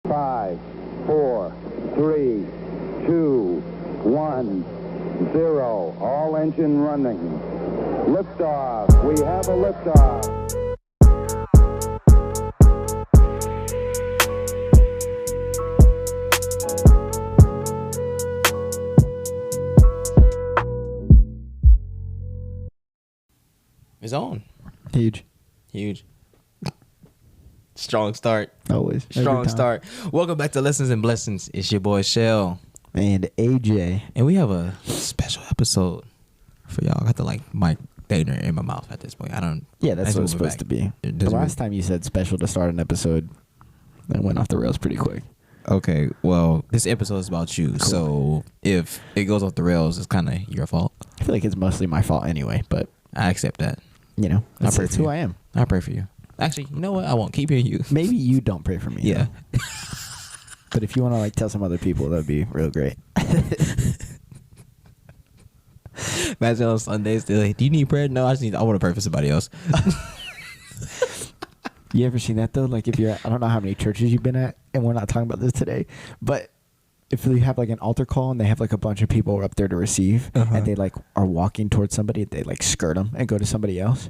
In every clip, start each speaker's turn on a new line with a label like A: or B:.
A: 5, 4, 3, 2, 1, 0. All engine running. Liftoff. We have a liftoff.
B: It's on.
C: Huge.
B: Strong start.
C: Always.
B: Strong start. Welcome back to Lessons and Blessings. It's your boy Shell.
C: And AJ.
B: And we have a special episode for y'all. I got the mic dagger in my mouth at this point.
C: Yeah, that's what it's supposed to be. The last time you said special to start an episode, that went off the rails pretty quick.
B: Okay, well, this episode is about you. Cool. So if it goes off the rails, it's kind of your fault.
C: I feel like it's mostly my fault anyway, but
B: I accept that.
C: You know, that's who I am.
B: I pray for you. Actually, you know what? I won't keep hearing you.
C: Maybe you don't pray for me.
B: Yeah.
C: But if you want to tell some other people, that'd be real great.
B: Imagine on Sundays, they're like, do you need prayer? No, I want to pray for somebody else.
C: You ever seen that though? Like if you're at, I don't know how many churches you've been at, and we're not talking about this today, but if you have like an altar call and they have like a bunch of people up there to receive, and they like are walking towards somebody, they like skirt them and go to somebody else,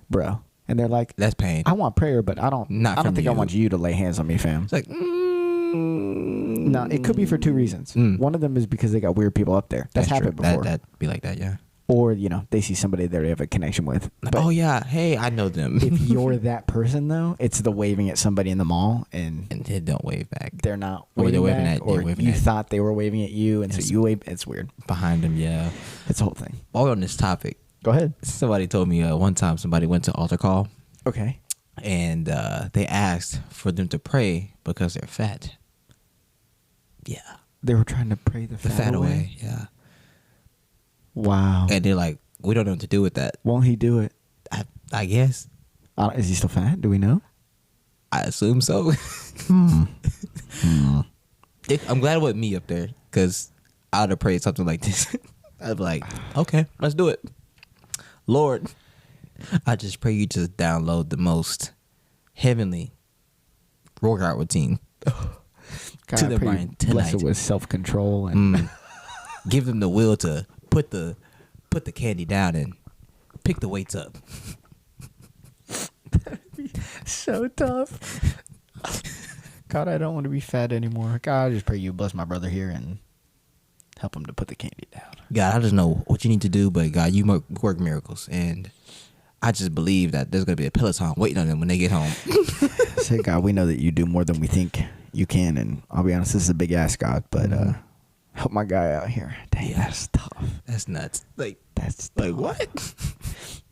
C: bro. And they're like,
B: that's pain.
C: I want prayer, but I don't think I want you to lay hands on me, fam.
B: It's like,
C: no, it could be for two reasons. One of them is because they got weird people up there. That's happened before.
B: That'd be like that, yeah.
C: Or, you know, they see somebody that they have a connection with.
B: Like, oh, yeah. Hey, I know them.
C: If you're that person, though, it's the waving at somebody in the mall. And
B: they don't wave back.
C: They're not waving back. Or you thought they were waving at you, and so you wave. It's weird.
B: Behind them, yeah.
C: It's a whole thing.
B: While we're on this topic.
C: Go ahead.
B: Somebody told me one time somebody went to altar call.
C: Okay.
B: And they asked for them to pray because they're fat. Yeah.
C: They were trying to pray the fat away?
B: Yeah.
C: Wow.
B: And they're like, we don't know what to do with that.
C: Won't he do it?
B: I guess.
C: Is he still fat? Do we know?
B: I assume so. I'm glad it wasn't me up there, because I would have prayed something like this. I'd be like, okay, let's do it. Lord, I just pray you just download the most heavenly workout routine
C: God,
B: to their brain tonight.
C: Bless it with self-control and
B: give them the will to put the candy down and pick the weights up.
C: That'd be so tough. God, I don't want to be fat anymore. God, I just pray you bless my brother here and help him to put the candy down.
B: God, I just know what you need to do, but God, you work miracles, and I just believe that there's going to be a Peloton waiting on them when they get home.
C: Say, God, we know that you do more than we think you can, and I'll be honest, this is a big ass, God, but help my guy out here. Dang, that's tough.
B: That's nuts.
C: That's
B: like what?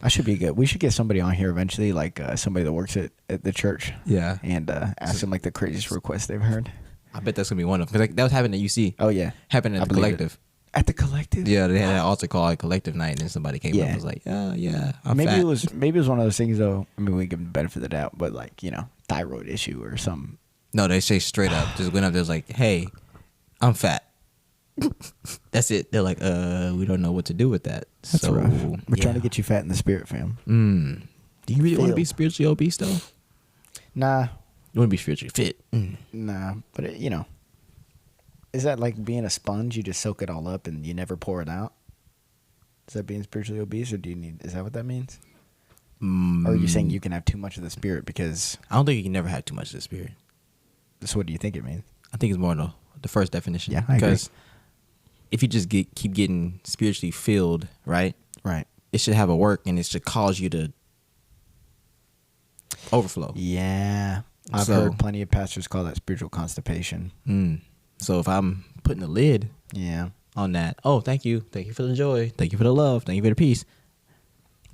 C: I should be good. We should get somebody on here eventually, like somebody that works at the church.
B: Yeah.
C: And ask them like the craziest request they've heard.
B: I bet that's going to be one of them. Because that was happening at UC.
C: Oh, yeah.
B: Happened at the Collective.
C: At the Collective?
B: Yeah, they had an altar call at Collective night, and then somebody came up and was like, yeah, I'm
C: maybe
B: fat.
C: Maybe it was one of those things, though. I mean, we give them the benefit of the doubt, but like, you know, thyroid issue or something.
B: No, they say straight up. Just went up there, was like, hey, I'm fat. That's it. They're like, we don't know what to do with that.
C: That's rough. We're trying to get you fat in the spirit, fam.
B: Do you really want to be spiritually obese, though?
C: Nah.
B: You want to be spiritually fit?
C: Nah, but you know. Is that like being a sponge? You just soak it all up and you never pour it out? Is that being spiritually obese, or is that what that means? Or are you saying you can have too much of the spirit because...
B: I don't think you can never have too much of the spirit.
C: So what do you think it means?
B: I think it's more the first definition.
C: Yeah, I
B: because if you just keep getting spiritually filled, right?
C: Right.
B: It should have a work, and it should cause you to overflow.
C: Yeah. I've heard plenty of pastors call that spiritual constipation.
B: So if I'm putting a lid on that, thank you for the joy, thank you for the love, thank you for the peace.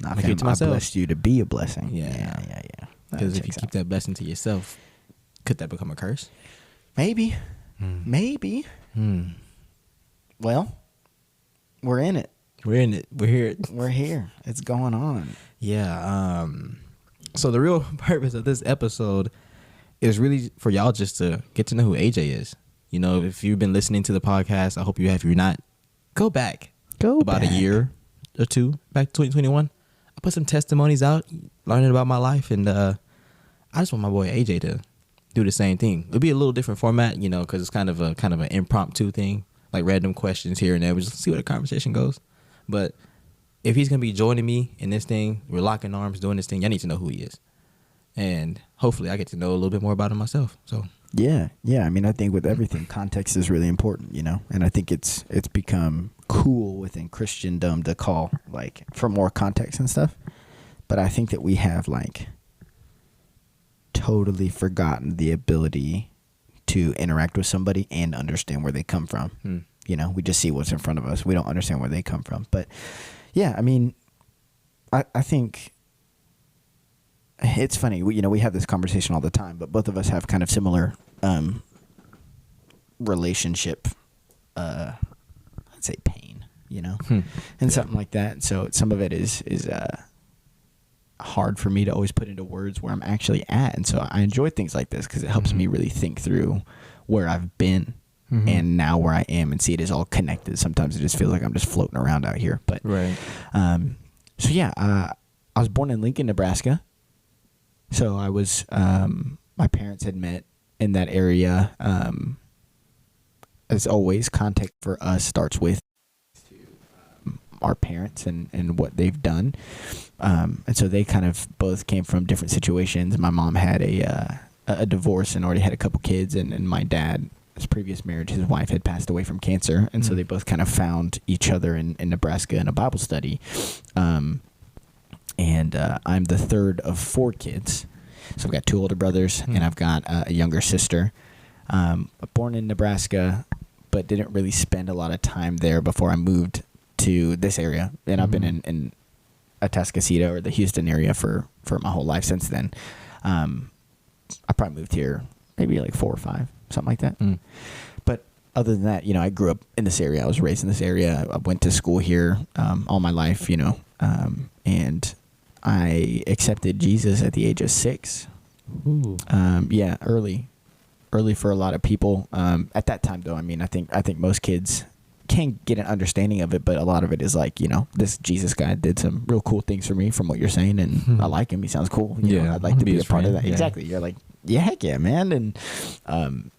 C: I blessed you to be a blessing.
B: Yeah. Because if you keep that blessing to yourself, could that become a curse?
C: Maybe. Maybe. Well, we're in it.
B: We're here.
C: We're here. It's going on.
B: Yeah. So the real purpose of this episode is really for y'all just to get to know who AJ is. You know, if you've been listening to the podcast, I hope you have. If you're not, go back. About a year or two, back to 2021. put some testimonies out, learning about my life, and I just want my boy AJ to do the same thing. It'll be a little different format, you know, because it's kind of an impromptu thing, like random questions here and there. We just see where the conversation goes. But if he's gonna be joining me in this thing, we're locking arms doing this thing. I need to know who he is, and hopefully, I get to know a little bit more about him myself. So
C: yeah. I mean, I think with everything, context is really important, you know. And I think it's become cool within Christendom to call like for more context and stuff. But I think that we have like totally forgotten the ability to interact with somebody and understand where they come from. You know, we just see what's in front of us. We don't understand where they come from. But yeah, I mean, I think it's funny. We have this conversation all the time, but both of us have kind of similar relationship, I'd say pain, you know, and something like that. So some of it is hard for me to always put into words where I'm actually at. And so I enjoy things like this because it helps me really think through where I've been and now where I am and see it as all connected. Sometimes it just feels like I'm just floating around out here. But
B: right.
C: So yeah, I was born in Lincoln, Nebraska. So I was, my parents had met in that area. As always, context for us starts with our parents and what they've done. And so they kind of both came from different situations. My mom had a divorce and already had a couple kids, and my dad, his previous marriage, his wife had passed away from cancer. And so they both kind of found each other in Nebraska in a Bible study. And I'm the third of 4 kids. So I've got 2 older brothers and I've got a younger sister. Born in Nebraska, but didn't really spend a lot of time there before I moved to this area. And I've been in Atascocita or the Houston area for my whole life since then. I probably moved here maybe like 4 or 5, something like that. But other than that, I grew up in this area. I was raised in this area. I went to school here all my life, and I accepted Jesus at the age of 6.
B: Ooh.
C: Yeah, early for a lot of people. At that time, though, I mean, I think most kids can get an understanding of it, but a lot of it is like, this Jesus guy did some real cool things for me from what you're saying, and I like him. He sounds cool. You know, I'd like to be a part of that. Yeah. Exactly. You're like, yeah, heck yeah, man. And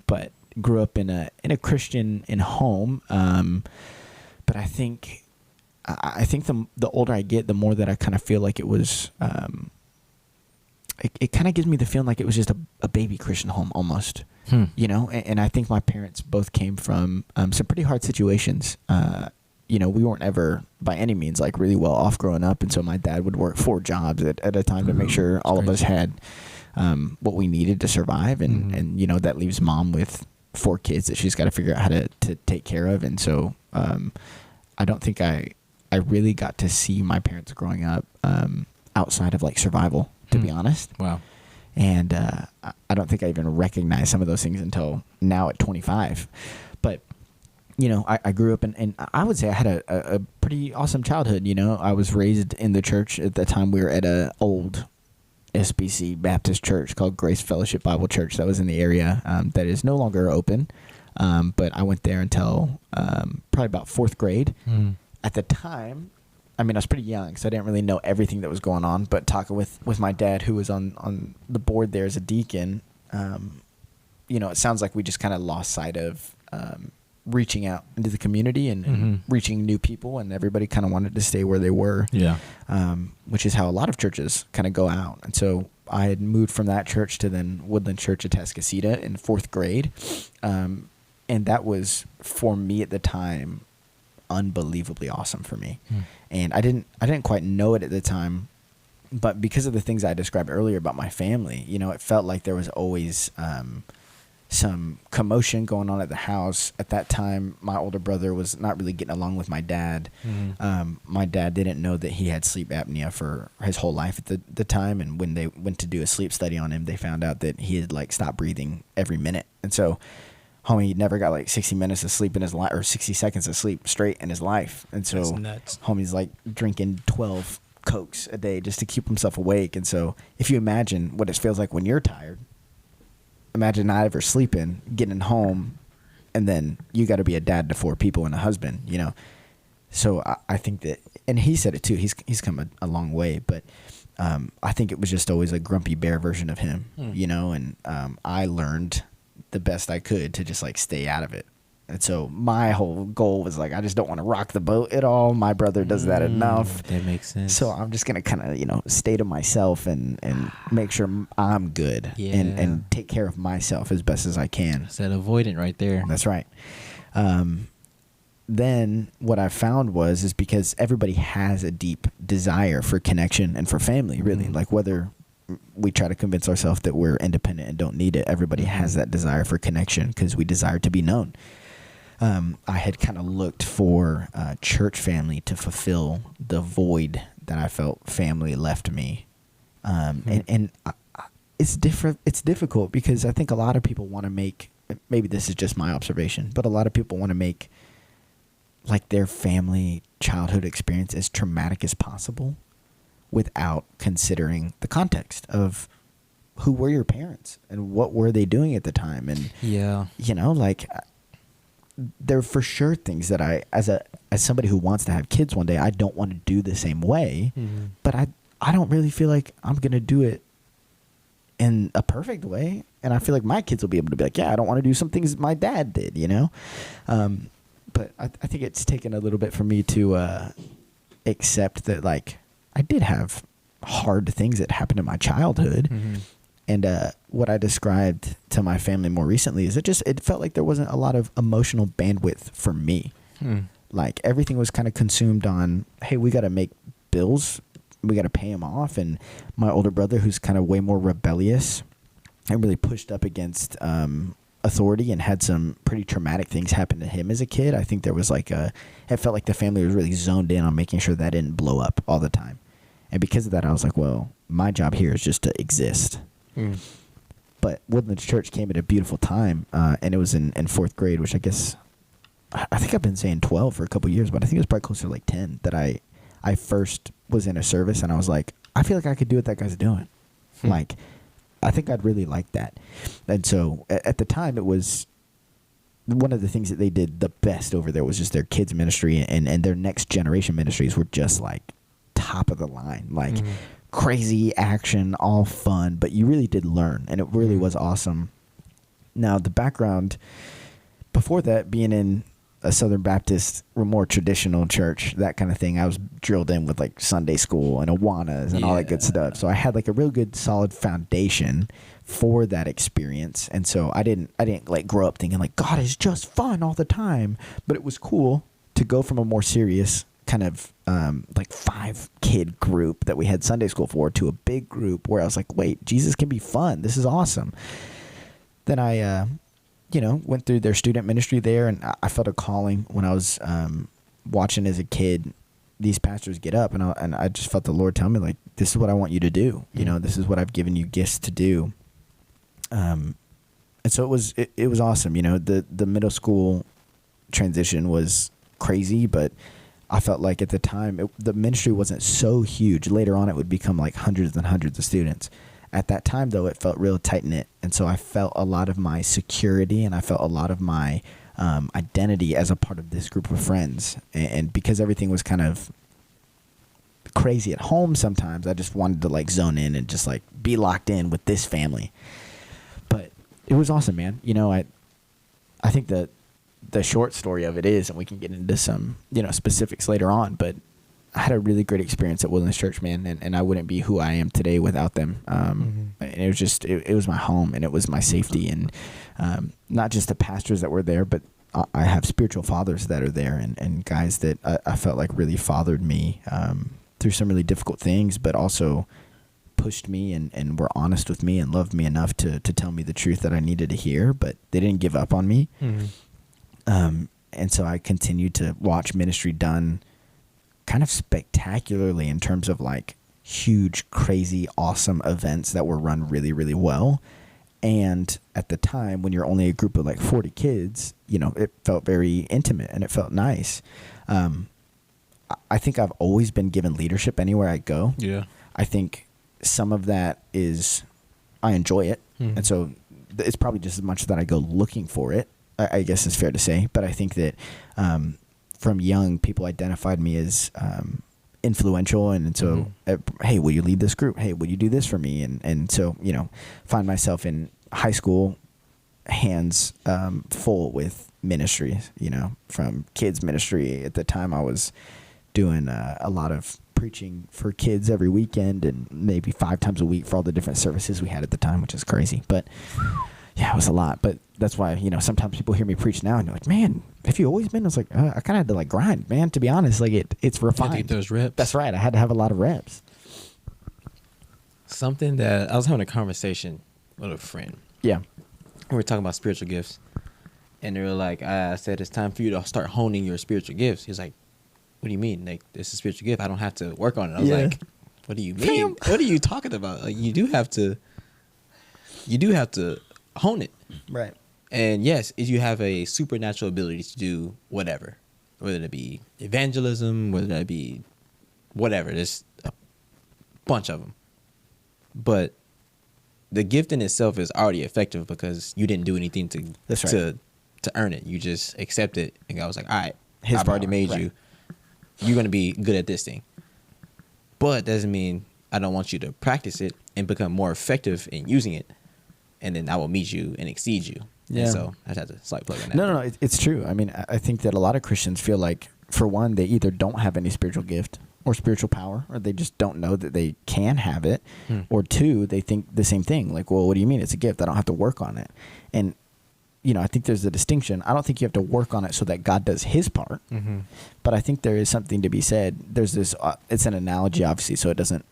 C: but grew up in a Christian home. But I think the older I get, the more that I kind of feel like it was. It kind of gives me the feeling like it was just a baby Christian home almost, and I think my parents both came from some pretty hard situations. We weren't ever by any means like really well off growing up. And so my dad would work 4 jobs at a time to make sure all of us had what we needed to survive. And that leaves mom with 4 kids that she's got to figure out how to take care of. And so I don't think I really got to see my parents growing up outside of like survival, to be honest.
B: Wow.
C: And I don't think I even recognized some of those things until now at 25. But, I grew up and I would say I had a pretty awesome childhood. I was raised in the church. At the time we were at a old SBC Baptist church called Grace Fellowship Bible Church that was in the area that is no longer open. But I went there until probably about 4th grade. At the time, I mean, I was pretty young, so I didn't really know everything that was going on. But talking with my dad, who was on the board there as a deacon, it sounds like we just kind of lost sight of reaching out into the community and reaching new people, and everybody kind of wanted to stay where they were. Yeah. Which is how a lot of churches kind of go out. And so I had moved from that church to then Woodland Church at Atascocita in 4th grade, and that was for me at the time unbelievably awesome for me. And I didn't quite know it at the time, but because of the things I described earlier about my family, it felt like there was always some commotion going on at the house. At that time, my older brother was not really getting along with my dad. My dad didn't know that he had sleep apnea for his whole life at the time, and when they went to do a sleep study on him, they found out that he had like stopped breathing every minute. And so homie never got like 60 minutes of sleep in his life, or 60 seconds of sleep straight in his life. And so homie's like drinking 12 Cokes a day just to keep himself awake. And so if you imagine what it feels like when you're tired, imagine not ever sleeping, getting home, and then you got to be a dad to 4 people and a husband, So I think that, and he said it too, he's come a long way, but I think it was just always a grumpy bear version of him, you know, and I learned the best I could to just like stay out of it. And so my whole goal was like, I just don't want to rock the boat at all. My brother does that enough.
B: That makes sense.
C: So I'm just going to kind of, you know, stay to myself and make sure I'm good and take care of myself as best as I can.
B: It's that avoidant right there.
C: That's right. Then what I found is because everybody has a deep desire for connection and for family, really. Like whether we try to convince ourselves that we're independent and don't need it, everybody has that desire for connection because we desire to be known. I had kind of looked for church family to fulfill the void that I felt family left me. And it's different. It's difficult because I think a lot of people want to make, maybe this is just my observation, but a lot of people want to make like their family childhood experience as traumatic as possible without considering the context of who were your parents and what were they doing at the time. And, you know, like there are for sure things that I, as somebody who wants to have kids one day, I don't want to do the same way, but I don't really feel like I'm going to do it in a perfect way. And I feel like my kids will be able to be like, yeah, I don't want to do some things my dad did, you know? But I think it's taken a little bit for me to accept that, like, I did have hard things that happened in my childhood. And what I described to my family more recently is it felt like there wasn't a lot of emotional bandwidth for me. Like everything was kind of consumed on, hey, we got to make bills. We got to pay them off. And my older brother, who's kind of way more rebellious and really pushed up against authority and had some pretty traumatic things happen to him as a kid. I think there was like it felt like the family was really zoned in on making sure that didn't blow up all the time. And because of that, I was like, well, my job here is just to exist. But Woodlands Church came at a beautiful time, and it was in fourth grade, which I guess, I think I've been saying 12 for a couple of years, but I think it was probably closer to like 10 that I first was in a service, and I was like, I feel like I could do what that guy's doing. Like, I think I'd really like that. And so at the time, it was one of the things that they did the best over there was just their kids ministry, and their next generation ministries were just like top of the line, like crazy action, all fun, but you really did learn, and it really was awesome. Now, the background before that, being in a Southern Baptist, more traditional church, that kind of thing, I was drilled in with like Sunday school and Awanas and all that good stuff. So I had like a real good solid foundation for that experience. And so I didn't like grow up thinking like God is just fun all the time, but it was cool to go from a more serious kind of like 5-kid group that we had Sunday school for to a big group where I was like, wait, Jesus can be fun. This is awesome. Then I went through their student ministry there, and I felt a calling when I was watching as a kid these pastors get up, and I just felt the Lord tell me, like, this is what I want you to do. You know, this is what I've given you gifts to do. And so it was awesome. You know, the middle school transition was crazy, but I felt like at the time the ministry wasn't so huge. Later on, it would become like hundreds and hundreds of students. At that time, though, it felt real tight-knit, and so I felt a lot of my security, and I felt a lot of my identity as a part of this group of friends. And because everything was kind of crazy at home sometimes, I just wanted to, like, zone in and just, like, be locked in with this family. But it was awesome, man. You know, I think that the short story of it is, and we can get into some, specifics later on, but I had a really great experience at Woodlands Church, man, and I wouldn't be who I am today without them. And it was just, it was my home, and it was my safety, and not just the pastors that were there, but I have spiritual fathers that are there, and guys that I felt like really fathered me through some really difficult things, but also pushed me and were honest with me and loved me enough to tell me the truth that I needed to hear, but they didn't give up on me. And so I continued to watch ministry done kind of spectacularly in terms of like huge, crazy, awesome events that were run really, really well. And at the time, when you're only a group of like 40 kids, it felt very intimate and it felt nice. I think I've always been given leadership anywhere I go. Yeah. I think some of that is I enjoy it. And so it's probably just as much that I go looking for it, I guess it's fair to say. But I think that from young, people identified me as influential, and so hey, will you lead this group? Hey, will you do this for me? And so, you know, find myself in high school, hands full with ministries, you know, from kids ministry. At the time I was doing a lot of preaching for kids every weekend, and maybe 5 times a week for all the different services we had at the time, which is crazy. But yeah, it was a lot. But that's why, you know, sometimes people hear me preach now and they're like, man, have you always been? I was like, I kind of had to like grind, man, to be honest. Like it's refined.
B: You had to get those reps.
C: That's right. I had to have a lot of reps.
B: Something that I was having a conversation with a friend.
C: Yeah.
B: We were talking about spiritual gifts, and they were like, I said, it's time for you to start honing your spiritual gifts. He's like, what do you mean? Like, this is a spiritual gift. I don't have to work on it. I was like, what do you mean? What are you talking about? Like, you do have to hone it.
C: Right.
B: And yes, if you have a supernatural ability to do whatever, whether it be evangelism, whether that be whatever, there's a bunch of them. But the gift in itself is already effective because you didn't do anything to earn it. You just accept it, and God was like, all right, I've already made you. You're going to be good at this thing. But that doesn't mean I don't want you to practice it and become more effective in using it, and then I will meet you and exceed you. Yeah. And so I just had to slight plug on that.
C: No, it's true. I mean, I think that a lot of Christians feel like, for one, they either don't have any spiritual gift or spiritual power, or they just don't know that they can have it, or two, they think the same thing. Like, well, what do you mean it's a gift? I don't have to work on it. And, you know, I think there's a distinction. I don't think you have to work on it so that God does his part, but I think there is something to be said. There's this, it's an analogy, obviously, so it doesn't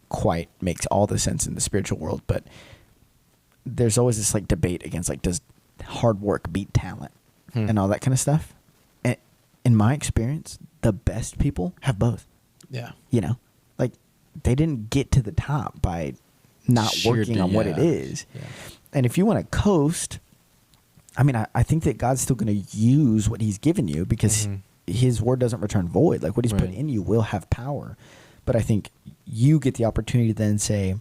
C: quite make all the sense in the spiritual world, but there's always this like debate against like, does hard work beat talent and all that kind of stuff? And in my experience, the best people have both. Yeah. You know, like they didn't get to the top by not working on what it is. Yeah. And if you want to coast, I mean, I think that God's still going to use what he's given you because his word doesn't return void. Like what he's put in you will have power. But I think you get the opportunity to then say,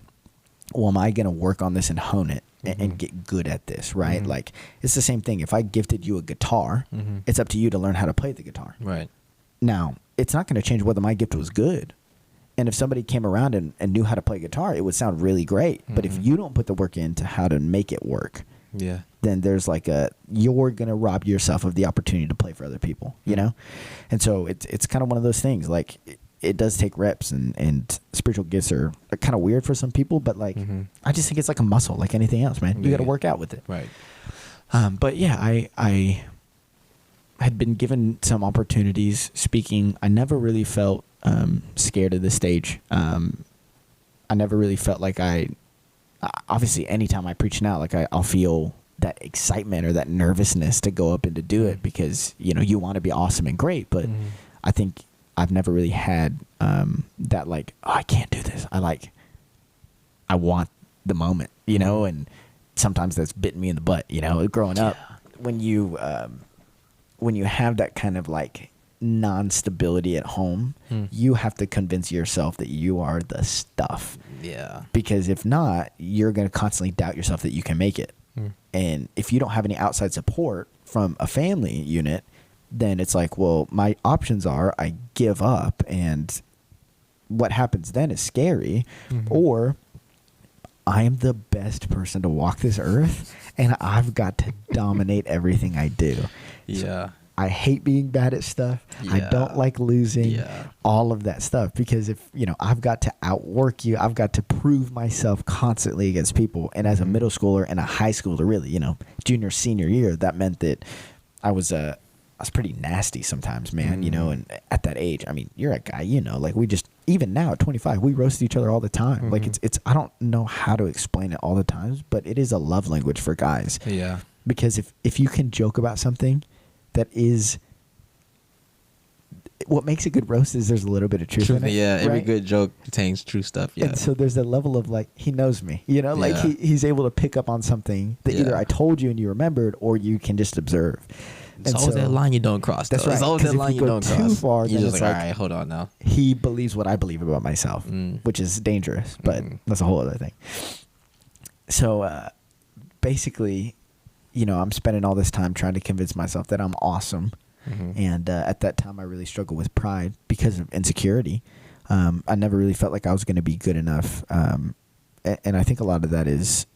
C: well, am I going to work on this and hone it and get good at this, right? Like it's the same thing. If I gifted you a guitar, it's up to you to learn how to play the guitar. Right. Now, it's not going to change whether my gift was good. And if somebody came around and knew how to play guitar, it would sound really great. But if you don't put the work into how to make it work, then there's like you're going to rob yourself of the opportunity to play for other people, you know? And so it's kind of one of those things. Like it does take reps, and spiritual gifts are kind of weird for some people, but like I just think it's like a muscle, like anything else, man. You got to work out with it. Right. But yeah, I had been given some opportunities speaking. I never really felt scared of the stage. I never really felt like obviously anytime I preach now, like I'll feel that excitement or that nervousness to go up and to do it because, you know, you want to be awesome and great. But I think I've never really had that like, oh, I can't do this. I want the moment, you know, and sometimes that's bitten me in the butt, you know, growing up. When you have that kind of like non-stability at home, you have to convince yourself that you are the stuff. Yeah. Because if not, you're going to constantly doubt yourself that you can make it. And if you don't have any outside support from a family unit, then it's like, well, my options are I give up, and what happens then is scary, or I am the best person to walk this earth, and I've got to dominate everything I do. Yeah. So I hate being bad at stuff. Yeah. I don't like losing, all of that stuff, because if, you know, I've got to outwork you, I've got to prove myself constantly against people. And as a middle schooler and a high schooler, really, you know, junior, senior year, that meant that I was pretty nasty sometimes, man, you know, and at that age, I mean, you're a guy, you know, like we just, even now at 25, we roast each other all the time. Like it's, I don't know how to explain it all the times, but it is a love language for guys. Yeah. Because if you can joke about something that is, what makes a good roast is there's a little bit of truth in it.
B: Yeah, every good joke contains true stuff. Yeah.
C: And so there's a level of like, he knows me, you know, like he's able to pick up on something that either I told you and you remembered, or you can just observe.
B: It's always that line you don't cross. That's right. It's always that line you don't cross. Too far, you're just like, all right, hold on now.
C: He believes what I believe about myself, which is dangerous, but that's a whole other thing. So basically, you know, I'm spending all this time trying to convince myself that I'm awesome. And at that time, I really struggled with pride because of insecurity. I never really felt like I was going to be good enough. And I think a lot of that is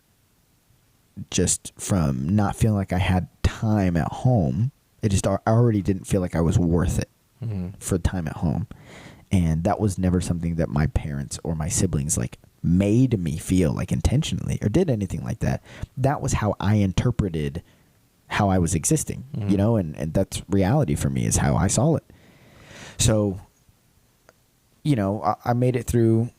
C: just from not feeling like I had time at home. I already didn't feel like I was worth it for time at home. And that was never something that my parents or my siblings like made me feel like intentionally or did anything like that. That was how I interpreted how I was existing, you know, and that's reality for me is how I saw it. So, you know, I made it through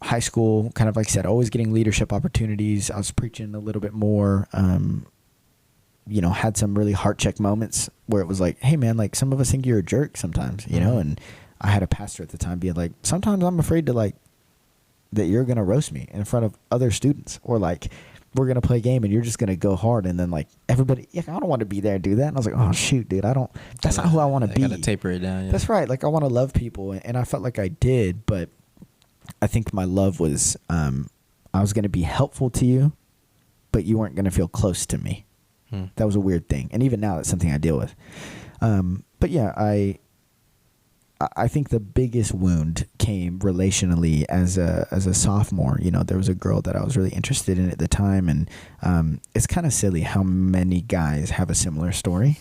C: high school, kind of like I said, always getting leadership opportunities. I was preaching a little bit more, you know, had some really heart check moments where it was like, hey man, like some of us think you're a jerk sometimes, you know, and I had a pastor at the time being like, sometimes I'm afraid to like, that you're going to roast me in front of other students, or like, we're going to play a game and you're just going to go hard. And then like everybody, yeah, I don't want to be there and do that. And I was like, oh shoot, dude, that's not who I want to be.
B: Got to taper it down. Yeah.
C: That's right. Like I want to love people. And I felt like I did, but I think my love was, I was going to be helpful to you, but you weren't going to feel close to me. That was a weird thing. And even now that's something I deal with. But yeah, I think the biggest wound came relationally as a sophomore. You know, there was a girl that I was really interested in at the time, and it's kind of silly how many guys have a similar story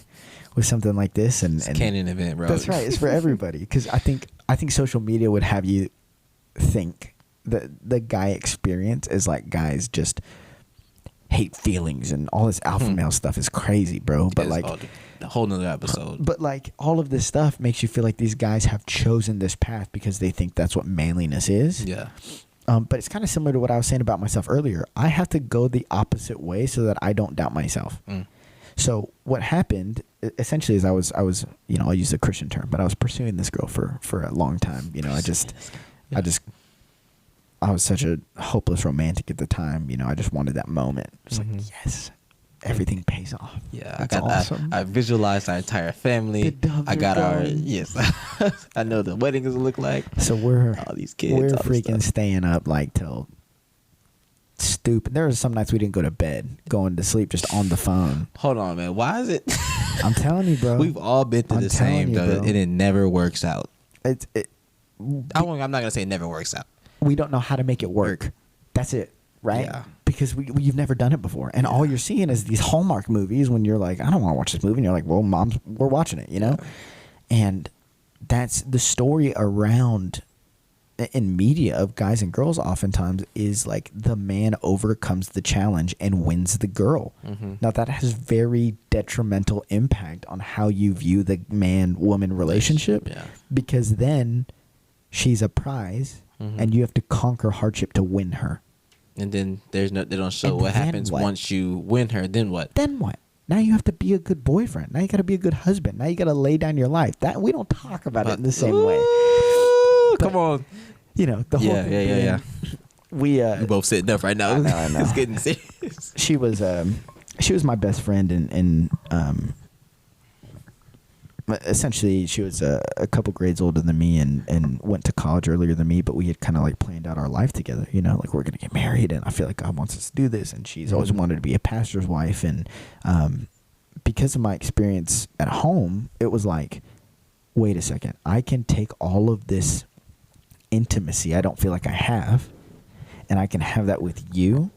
C: with something like this. And
B: canon event, bro.
C: That's right. It's for everybody, because I think social media would have you think that the guy experience is like guys just hate feelings and all this alpha male stuff is crazy, bro. But like
B: a whole nother episode.
C: But like all of this stuff makes you feel like these guys have chosen this path because they think that's what manliness is.
B: Yeah.
C: But it's kind of similar to what I was saying about myself earlier. I have to go the opposite way so that I don't doubt myself. So what happened essentially is I was, you know, I'll use a Christian term, but I was pursuing this girl for a long time. You know, I was such a hopeless romantic at the time. You know, I just wanted that moment. It's like, yes, everything pays off.
B: Yeah,
C: it's awesome.
B: I visualized our entire family. I got our I know the wedding is gonna look like.
C: So we're
B: all these kids.
C: We're freaking staying up like till stupid. There were some nights we didn't go to bed, going to sleep just on the phone.
B: Hold on, man. Why is it?
C: I'm telling you, bro.
B: We've all been through the same, though, and it never works out. I'm not gonna say it never works out.
C: We don't know how to make it work. That's it, right? Yeah. Because you've never done it before, and all you're seeing is these Hallmark movies. When you're like, I don't want to watch this movie, and you're like, well, we're watching it, you know. And that's the story around in media of guys and girls. Oftentimes is like the man overcomes the challenge and wins the girl. Now that has very detrimental impact on how you view the man-woman relationship, because then she's a prize. And you have to conquer hardship to win her. And then they don't show what happens once you win her. Then what? Then what? Now you have to be a good boyfriend. Now you got to be a good husband. Now you got to lay down your life. That we don't talk about it in the same way. But, come on. You know, the whole thing. Yeah. We're both sitting up right now. I know. It's getting serious. She was my best friend, and essentially she was a couple grades older than me and went to college earlier than me, but we had kind of like planned out our life together, you know, like we're going to get married and I feel like God wants us to do this, and she's always wanted to be a pastor's wife, and because of my experience at home, it was like, wait a second, I can take all of this intimacy I don't feel like I have, and I can have that with you,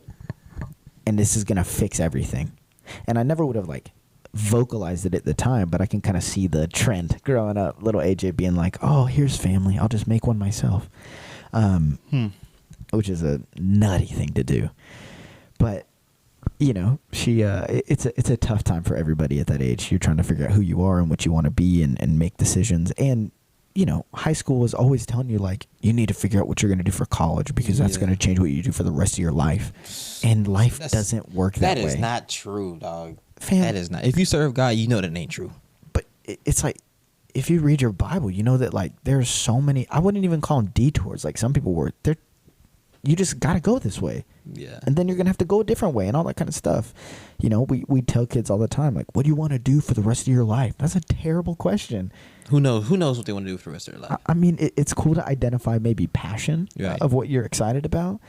C: and this is going to fix everything. And I never would have like vocalized it at the time, but I can kind of see the trend growing up. Little AJ being like, oh, here's family, I'll just make one myself, which is a nutty thing to do. But you know, she it's a tough time for everybody at that age. You're trying to figure out who you are and what you want to be, and make decisions. And you know, high school was always telling you like, you need to figure out what you're going to do for college, because that's going to change what you do for the rest of your life. And life doesn't work that way. That is not true, dog. Fam, that is not. If you serve God, you know that ain't true. But it's like, if you read your Bible, you know that like there's so many. I wouldn't even call them detours. Like some people were there. You just got to go this way. Yeah. And then you're going to have to go a different way and all that kind of stuff. You know, we tell kids all the time, like, what do you want to do for the rest of your life? That's a terrible question. Who knows what they want to do for the rest of their life? I mean, it's cool to identify maybe passion of what you're excited about.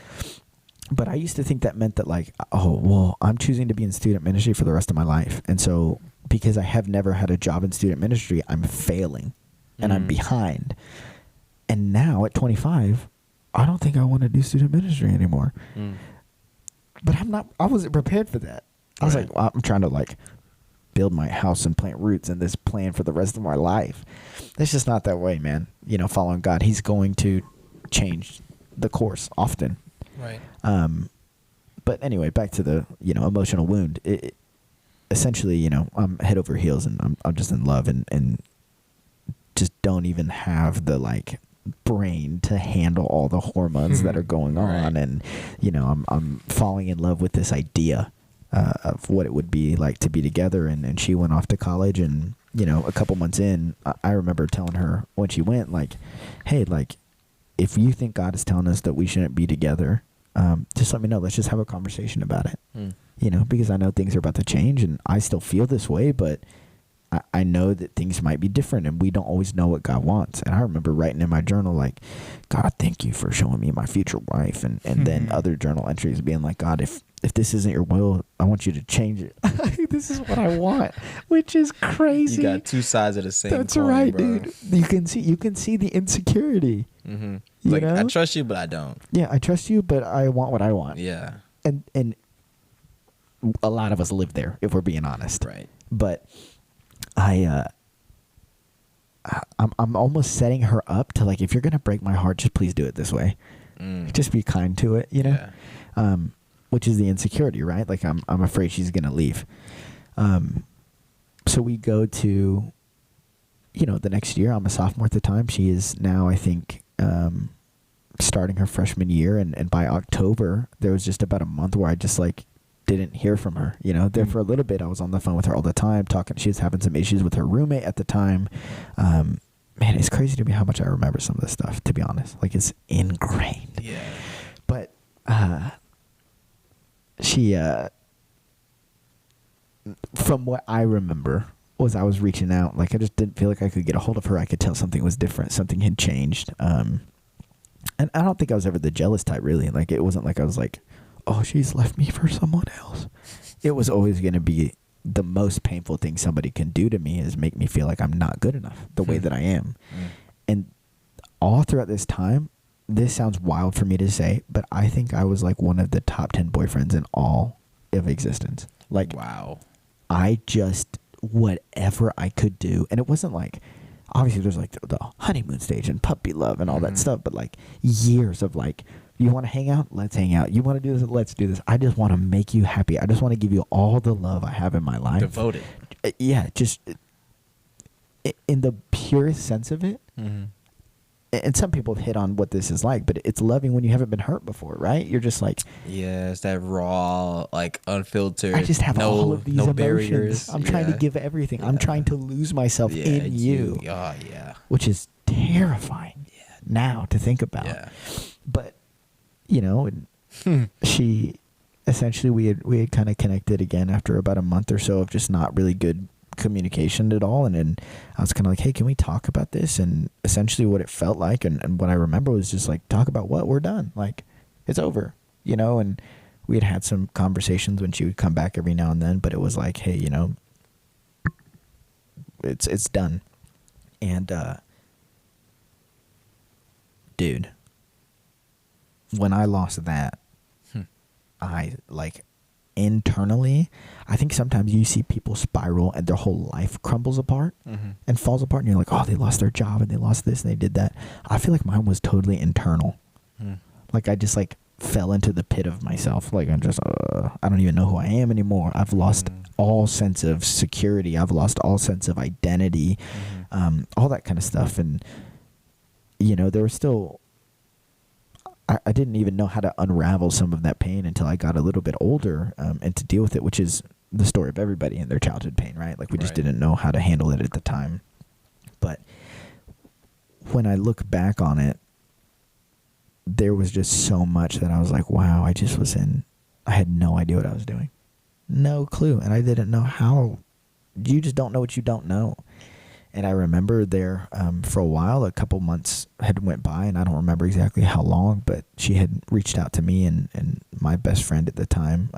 C: But I used to think that meant that like, oh, well, I'm choosing to be in student ministry for the rest of my life. And so because I have never had a job in student ministry, I'm failing and I'm behind. And now at 25, I don't think I want to do student ministry anymore. But I wasn't prepared for that. I was like, well, I'm trying to like build my house and plant roots in this plan for the rest of my life. It's just not that way, man. You know, following God, he's going to change the course often.
B: Right.
C: But anyway, back to the, you know, emotional wound. It essentially, you know, I'm head over heels and I'm just in love and just don't even have the like brain to handle all the hormones that are going on. And, you know, I'm falling in love with this idea of what it would be like to be together. And she went off to college, and, you know, a couple months in, I remember telling her when she went, like, hey, like, if you think God is telling us that we shouldn't be together, just let me know. Let's just have a conversation about it. You know, because I know things are about to change, and I still feel this way, but I know that things might be different, and we don't always know what God wants. And I remember writing in my journal, like, God, thank you for showing me my future wife. And then other journal entries being like, God, if this isn't your will, I want you to change it. This is what I want, which is crazy.
B: You got two sides of the same
C: That's
B: coin,
C: right,
B: bro.
C: dude. You can see the insecurity.
B: Like,
C: know?
B: I trust you, but I don't.
C: Yeah, I trust you, but I want what I want.
B: Yeah.
C: And a lot of us live there, if we're being honest.
B: Right.
C: But I'm almost setting her up to, like, if you're gonna break my heart, just please do it this way. Just be kind to it, you know.
B: Yeah.
C: Which is the insecurity, right? Like, I'm afraid she's gonna leave. So we go to, you know, the next year. I'm a sophomore at the time. She is now, I think, starting her freshman year, and by October there was just about a month where I just like didn't hear from her. You know, there for a little bit I was on the phone with her all the time talking. She was having some issues with her roommate at the time. Man, it's crazy to me how much I remember some of this stuff, to be honest. Like, it's ingrained.
B: Yeah.
C: But she from what I remember was I was reaching out. Like, I just didn't feel like I could get a hold of her. I could tell something was different. Something had changed. And I don't think I was ever the jealous type, really. Like, it wasn't like I was like, oh, she's left me for someone else. It was always going to be the most painful thing somebody can do to me is make me feel like I'm not good enough the way that I am. And all throughout this time, this sounds wild for me to say, but I think I was like one of the top 10 boyfriends in all of existence. Like,
B: wow.
C: I just, whatever I could do. And it wasn't like, obviously there's like the honeymoon stage and puppy love and all that stuff, but like years of like, you want to hang out? Let's hang out. You want to do this? Let's do this. I just want to make you happy. I just want to give you all the love I have in my life.
B: Devoted.
C: Yeah, just in the purest sense of it. And some people have hit on what this is like, but it's loving when you haven't been hurt before, right? You're just like,
B: yeah, it's that raw, like, unfiltered.
C: I just have all of these emotions.
B: Barriers.
C: I'm trying to give everything.
B: Yeah.
C: I'm trying to lose myself in you.
B: Oh, yeah.
C: Which is terrifying now to think about.
B: Yeah.
C: But, you know, she essentially, we had kind of connected again after about a month or so of just not really good communication at all. And then I was kind of like, hey, can we talk about this? And essentially what it felt like and what I remember was just like, talk about what? We're done. Like, it's over, you know? And we had some conversations when she would come back every now and then, but it was like, hey, you know, it's done. And dude, when I lost that, I like internally, I think sometimes you see people spiral and their whole life crumbles apart and falls apart, and you're like, oh, they lost their job and they lost this and they did that. I feel like mine was totally internal. Like, I just like fell into the pit of myself. Like, I'm just I don't even know who I am anymore. I've lost all sense of security. I've lost all sense of identity, all that kind of stuff. And you know, there was still, I didn't even know how to unravel some of that pain until I got a little bit older, and to deal with it, which is the story of everybody in their childhood pain, right? Like, we just didn't know how to handle it at the time. But when I look back on it, there was just so much that I was like, wow, I had no idea what I was doing. No clue. And I didn't know how. You just don't know what you don't know. And I remember there, for a while, a couple months had went by, and I don't remember exactly how long, but she had reached out to me and my best friend at the time,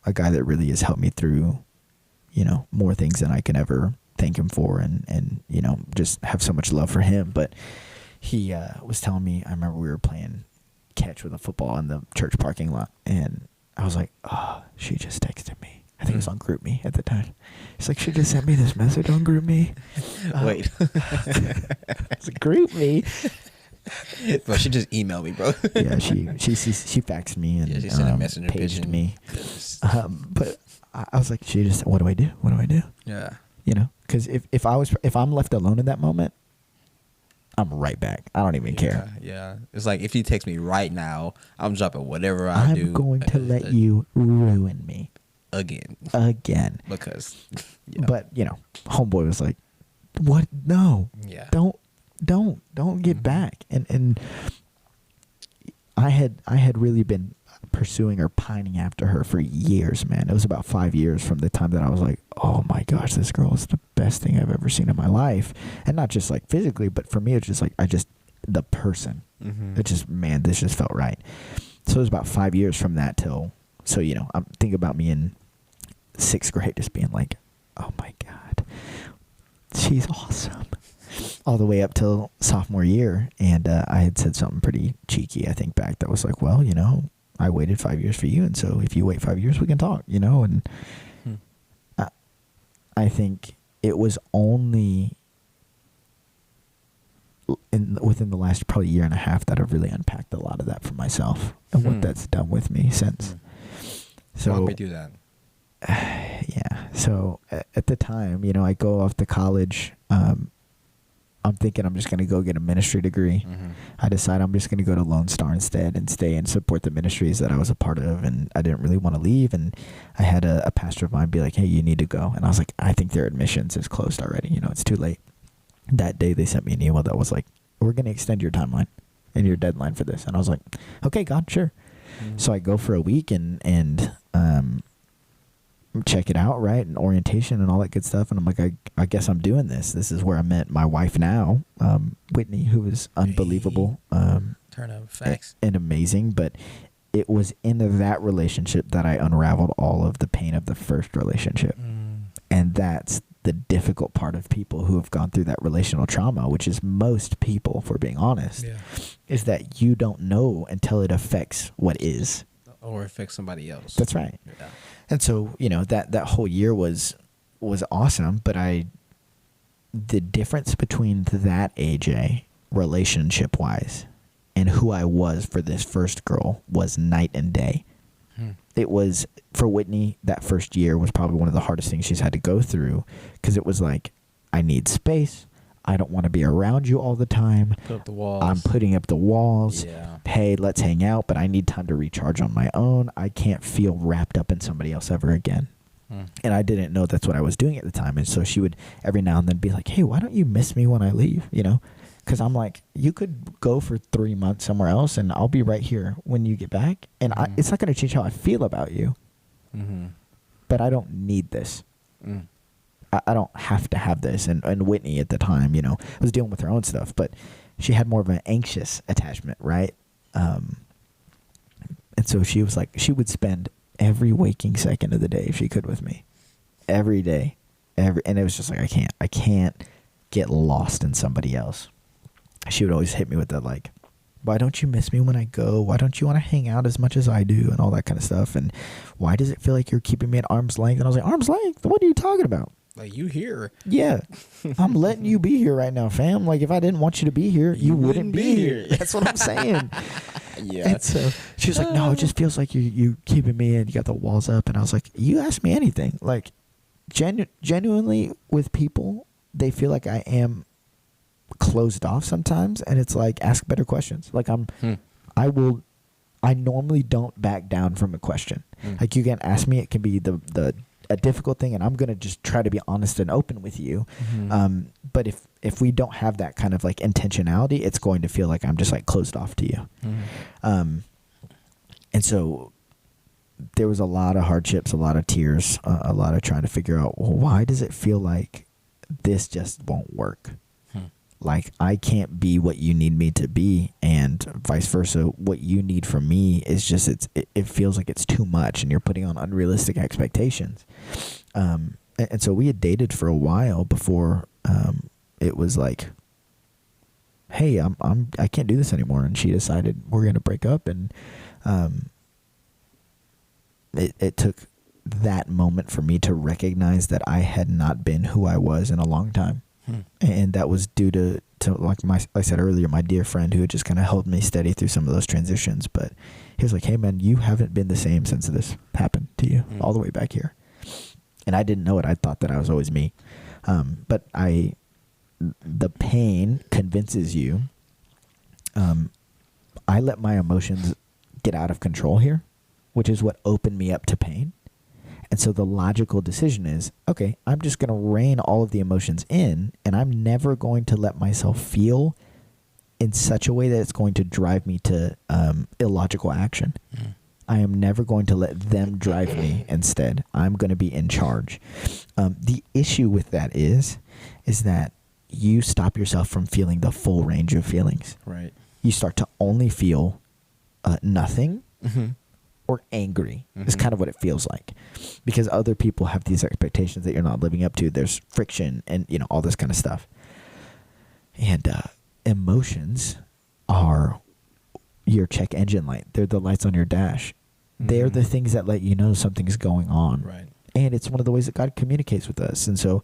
C: a guy that really has helped me through, you know, more things than I can ever thank him for, and you know, just have so much love for him. But he was telling me, I remember we were playing catch with a football in the church parking lot, and I was like, oh, she just texted me. I think it was on GroupMe at the time. She's like, she just sent me this message on GroupMe.
B: Wait.
C: It's a GroupMe.
B: Bro, she just emailed me, bro.
C: Yeah, she faxed me and
B: she sent a messenger
C: paged
B: pigeon.
C: me. But I was like, she just, what do I do? What do I do?
B: Yeah.
C: You know, because if I'm left alone in that moment, I'm right back. I don't even care.
B: Yeah. It's like if you text me right now, I'm dropping whatever I do.
C: I'm going to let you ruin me
B: again. Because
C: But, you know, homeboy was like, what? No.
B: Yeah.
C: Don't get back. And I had really been pursuing or pining after her for years, man. It was about 5 years from the time that I was like, oh my gosh, this girl is the best thing I've ever seen in my life. And not just like physically, but for me, it's just like, the person. It just, man, this just felt right. So it was about 5 years from that till, so, you know, I'm thinking about me in 6th grade just being like, oh my God, she's awesome. All the way up till sophomore year. And I had said something pretty cheeky, I think, back that was like, well, you know, I waited 5 years for you, and so if you wait 5 years, we can talk, you know. And I think it was only within the last probably year and a half that I've really unpacked a lot of that for myself and what that's done with me since. So
B: walk me through that.
C: Yeah. So at the time, you know, I go off to college. I'm thinking I'm just going to go get a ministry degree. I decide I'm just going to go to Lone Star instead and stay and support the ministries that I was a part of. And I didn't really want to leave. And I had a pastor of mine be like, hey, you need to go. And I was like, I think their admissions is closed already. You know, it's too late. That day they sent me an email that was like, we're going to extend your timeline and your deadline for this. And I was like, okay, God, sure. So I go for a week and check it out, right? And orientation and all that good stuff. And I'm like, I guess I'm doing this. This is where I met my wife now, Whitney, who was unbelievable.
B: Turn up facts.
C: And amazing. But it was in that relationship that I unraveled all of the pain of the first relationship. And that's the difficult part of people who have gone through that relational trauma, which is most people, if we're being honest, is that you don't know until it affects what is.
B: Or affects somebody else.
C: That's right.
B: Yeah.
C: And so, you know, that whole year was awesome, but the difference between that AJ, relationship wise, and who I was for this first girl was night and day. It was, for Whitney, that first year was probably one of the hardest things she's had to go through, because it was like, I need space. I don't want to be around you all the time.
B: Put up the walls.
C: I'm putting up the walls.
B: Yeah.
C: Hey, let's hang out, but I need time to recharge on my own. I can't feel wrapped up in somebody else ever again. And I didn't know that's what I was doing at the time. And so she would every now and then be like, hey, why don't you miss me when I leave? You know, because I'm like, you could go for 3 months somewhere else and I'll be right here when you get back. And it's not going to change how I feel about you. But I don't need this. I don't have to have this. And Whitney at the time, you know, was dealing with her own stuff, but she had more of an anxious attachment, right? And so she was like, she would spend every waking second of the day if she could with me. Every day. And it was just like, I can't get lost in somebody else. She would always hit me with that, like, why don't you miss me when I go? Why don't you want to hang out as much as I do? And all that kind of stuff. And why does it feel like you're keeping me at arm's length? And I was like, arm's length? What are you talking about?
B: Like, you here.
C: Yeah. I'm letting you be here right now, fam. Like, if I didn't want you to be here, you wouldn't be here. That's what I'm saying.
B: Yeah.
C: And so she was like, no, it just feels like you keeping me in. You got the walls up. And I was like, you ask me anything. Like, genuinely with people, they feel like I am closed off sometimes. And it's like, ask better questions. Like, I normally don't back down from a question. Like, you can ask me, it can be a difficult thing, and I'm going to just try to be honest and open with you. But if we don't have that kind of like intentionality, it's going to feel like I'm just like closed off to you. And so there was a lot of hardships, a lot of tears, a lot of trying to figure out, well, why does it feel like this just won't work? Like, I can't be what you need me to be, and vice versa. What you need from me is just, it feels like it's too much, and you're putting on unrealistic expectations. And so we had dated for a while before it was like, hey, I can't do this anymore. And she decided we're going to break up. And it took that moment for me to recognize that I had not been who I was in a long time. And that was due to like I said earlier, my dear friend who had just kind of held me steady through some of those transitions. But he was like, hey man, you haven't been the same since this happened to you all the way back here. And I didn't know it. I thought that I was always me. But the pain convinces you. I let my emotions get out of control here, which is what opened me up to pain. And so the logical decision is, okay, I'm just going to rein all of the emotions in, and I'm never going to let myself feel in such a way that it's going to drive me to illogical action. I am never going to let them drive me. Instead, I'm going to be in charge. The issue with that is that you stop yourself from feeling the full range of feelings.
B: Right.
C: You start to only feel nothing. Or angry is kind of what it feels like, because other people have these expectations that you're not living up to. There's friction and, all this kind of stuff. And emotions are your check engine light. They're the lights on your dash. They're the things that let you know something's going on.
B: Right.
C: And it's one of the ways that God communicates with us. And so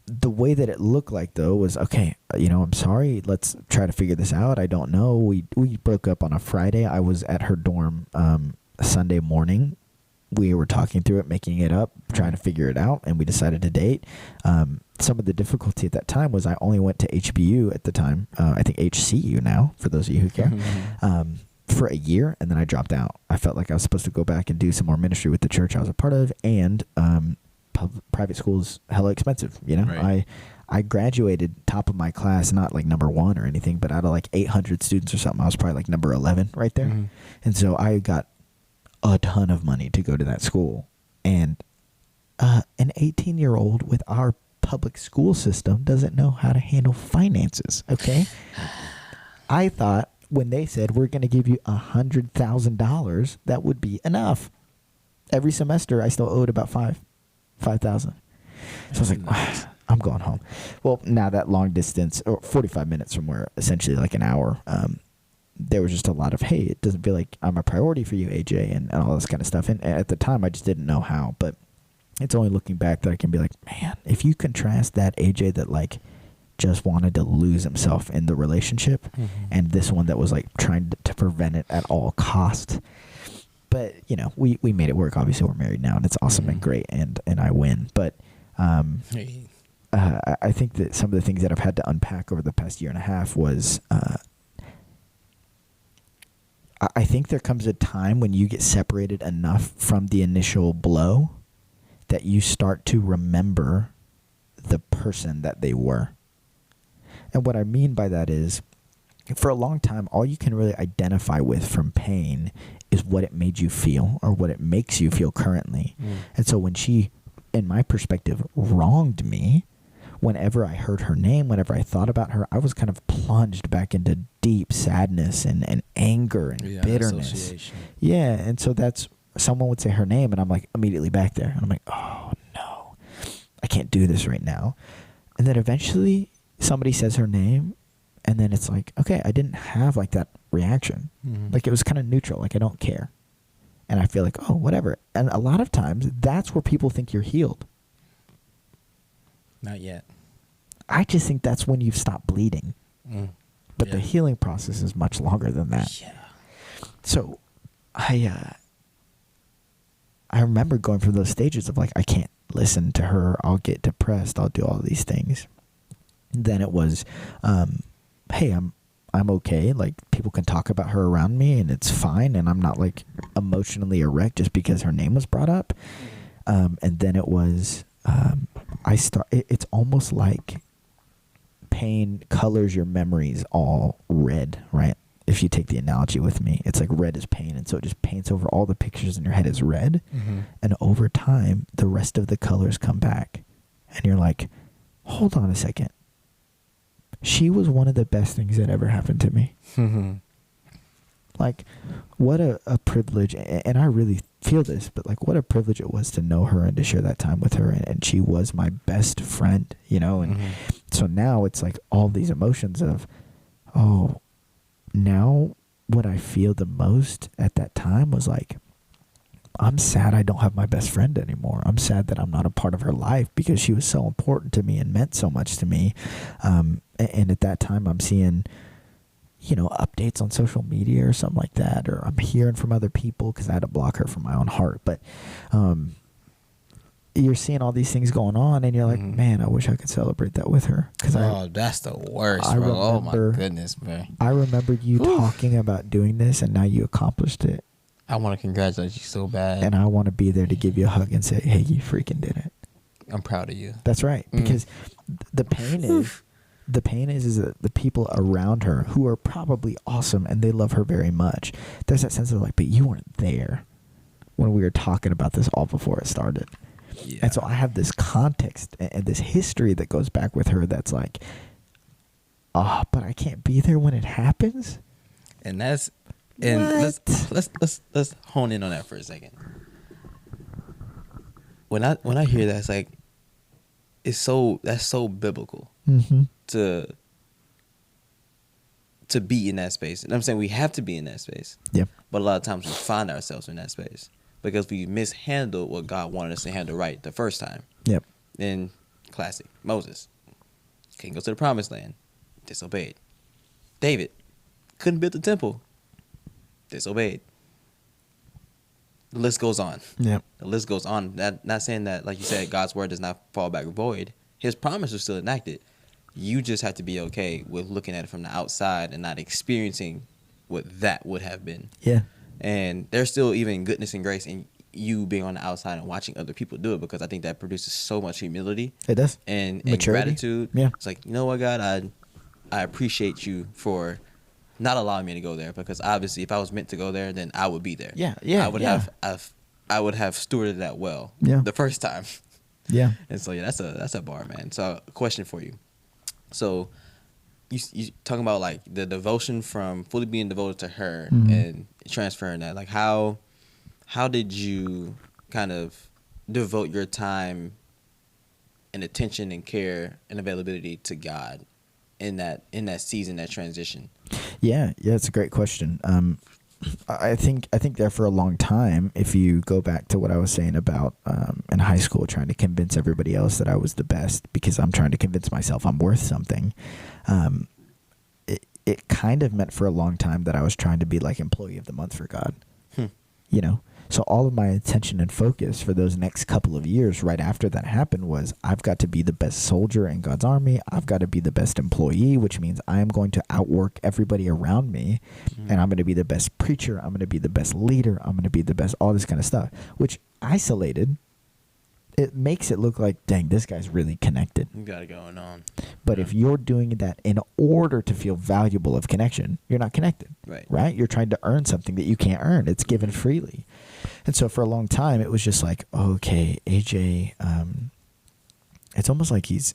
C: the way that it looked like, though, was, okay, I'm sorry. Let's try to figure this out. I don't know. We broke up on a Friday. I was at her dorm Sunday morning. We were talking through it, making it up, trying to figure it out, and we decided to date. Some of the difficulty at that time was I only went to HBU at the time. I think HCU now, for those of you who care, for a year, and then I dropped out. I felt like I was supposed to go back and do some more ministry with the church I was a part of, and private school is hella expensive.
B: Right.
C: I graduated top of my class, not like number 1 or anything, but out of like 800 students or something, I was probably like number 11 right there. And so I got a ton of money to go to that school. And an 18-year-old with our public school system doesn't know how to handle finances, okay? I thought when they said, we're going to give you $100,000, that would be enough. Every semester, I still owed about $5,000. So I was like, I'm going home. Well, now that long distance, or 45 minutes from where, essentially like an hour, there was just a lot of, hey, it doesn't feel like I'm a priority for you, AJ, and all this kind of stuff. And at the time, I just didn't know how. But it's only looking back that I can be like, man, if you contrast that AJ that like just wanted to lose himself in the relationship, and this one that was like trying to prevent it at all costs. But, we made it work. Obviously, we're married now, and it's awesome and great, and I win. But I think that some of the things that I've had to unpack over the past year and a half was I think there comes a time when you get separated enough from the initial blow that you start to remember the person that they were. And what I mean by that is, for a long time, all you can really identify with from pain is what it made you feel or what it makes you feel currently. And so when she, in my perspective, wronged me, whenever I heard her name, whenever I thought about her, I was kind of plunged back into deep sadness and anger and bitterness. Yeah, and so that's, someone would say her name, and I'm like immediately back there. And I'm like, oh no, I can't do this right now. And then eventually somebody says her name, and then it's like, okay, I didn't have like that reaction. Like it was kind of neutral, like I don't care. And I feel like, oh, whatever. And a lot of times that's where people think you're healed.
B: Not yet.
C: I just think that's when you've stopped bleeding. But the healing process is much longer than that.
B: Yeah.
C: So I remember going through those stages of like, I can't listen to her. I'll get depressed. I'll do all these things. And then it was, hey, I'm okay. Like people can talk about her around me and it's fine. And I'm not like emotionally erect just because her name was brought up. And then it was, it's almost like pain colors your memories all red, right? If you take the analogy with me, it's like red is pain. And so it just paints over all the pictures in your head as red. And over time, the rest of the colors come back. And you're like, hold on a second. She was one of the best things that ever happened to me. Like, what a privilege. And I really feel this, but like, what a privilege it was to know her and to share that time with her. And she was my best friend, you know? And so now it's like all these emotions of, oh, now what I feel the most at that time was like, I'm sad I don't have my best friend anymore. I'm sad that I'm not a part of her life because she was so important to me and meant so much to me. And at that time, I'm seeing, updates on social media or something like that, or I'm hearing from other people because I had to block her from my own heart. But you're seeing all these things going on, and you're like, man, I wish I could celebrate that with her.
B: That's the worst, bro. Oh my goodness, man.
C: I remember you talking about doing this, and now you accomplished it.
B: I want to congratulate you so bad.
C: And I want to be there to give you a hug and say, hey, you freaking did it.
B: I'm proud of you.
C: That's right. Because the pain is that the people around her who are probably awesome and they love her very much, there's that sense of like, but you weren't there when we were talking about this all before it started. Yeah. And so I have this context and this history that goes back with her that's like, but I can't be there when it happens.
B: And that's... And let's hone in on that for a second. When I hear that, it's like that's so biblical to be in that space. And I'm saying we have to be in that space. Yep. But a lot of times we find ourselves in that space because we mishandled what God wanted us to handle right the first time. Yep. In classic Moses couldn't go to the promised land, disobeyed. David couldn't build the temple. Disobeyed. The list goes on. Yeah. The list goes on. Not saying that, like you said, God's word does not fall back void. His promise is still enacted. You just have to be okay with looking at it from the outside and not experiencing what that would have been. Yeah. And there's still even goodness and grace in you being on the outside and watching other people do it, because I think that produces so much humility. It does. And gratitude. Yeah. It's like, you know what, God, I appreciate you for not allowing me to go there, because obviously if I was meant to go there, then I would be there. Yeah, yeah. I would have stewarded that well. Yeah. The first time. Yeah. And so that's a bar, man. So a question for you. So you talking about like the devotion from fully being devoted to her and transferring that. Like how did you kind of devote your time and attention and care and availability to God in that season, that transition? Yeah, it's a great question. I think there for a long time, if you go back to what I was saying about in high school trying to convince everybody else that I was the best because I'm trying to convince myself I'm worth something, it kind of meant for a long time that I was trying to be like employee of the month for God. So all of my attention and focus for those next couple of years right after that happened was I've got to be the best soldier in God's army. I've got to be the best employee, which means I am going to outwork everybody around me. And I'm going to be the best preacher. I'm going to be the best leader. I'm going to be the best, all this kind of stuff, which isolated, it makes it look like, dang, this guy's really connected. You got it going on. But if you're doing that in order to feel valuable of connection, you're not connected. Right? You're trying to earn something that you can't earn. It's given freely. And so for a long time, it was just like, okay, AJ, it's almost like he's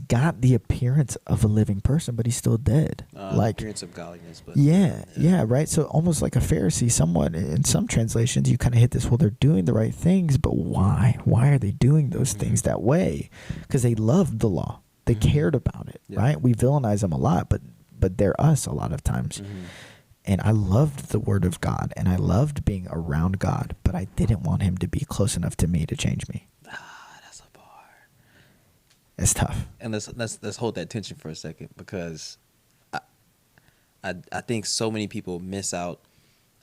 B: got the appearance of a living person, but he's still dead. Like appearance of godliness, but yeah, right. So almost like a Pharisee, somewhat. In some translations, you kind of hit this. Well, they're doing the right things, but why? Why are they doing those things that way? Because they loved the law, they cared about it, right? We villainize them a lot, but they're us a lot of times. And I loved the Word of God, and I loved being around God, but I didn't want Him to be close enough to me to change me. That's a bar. It's tough. And let's hold that tension for a second, because I think so many people miss out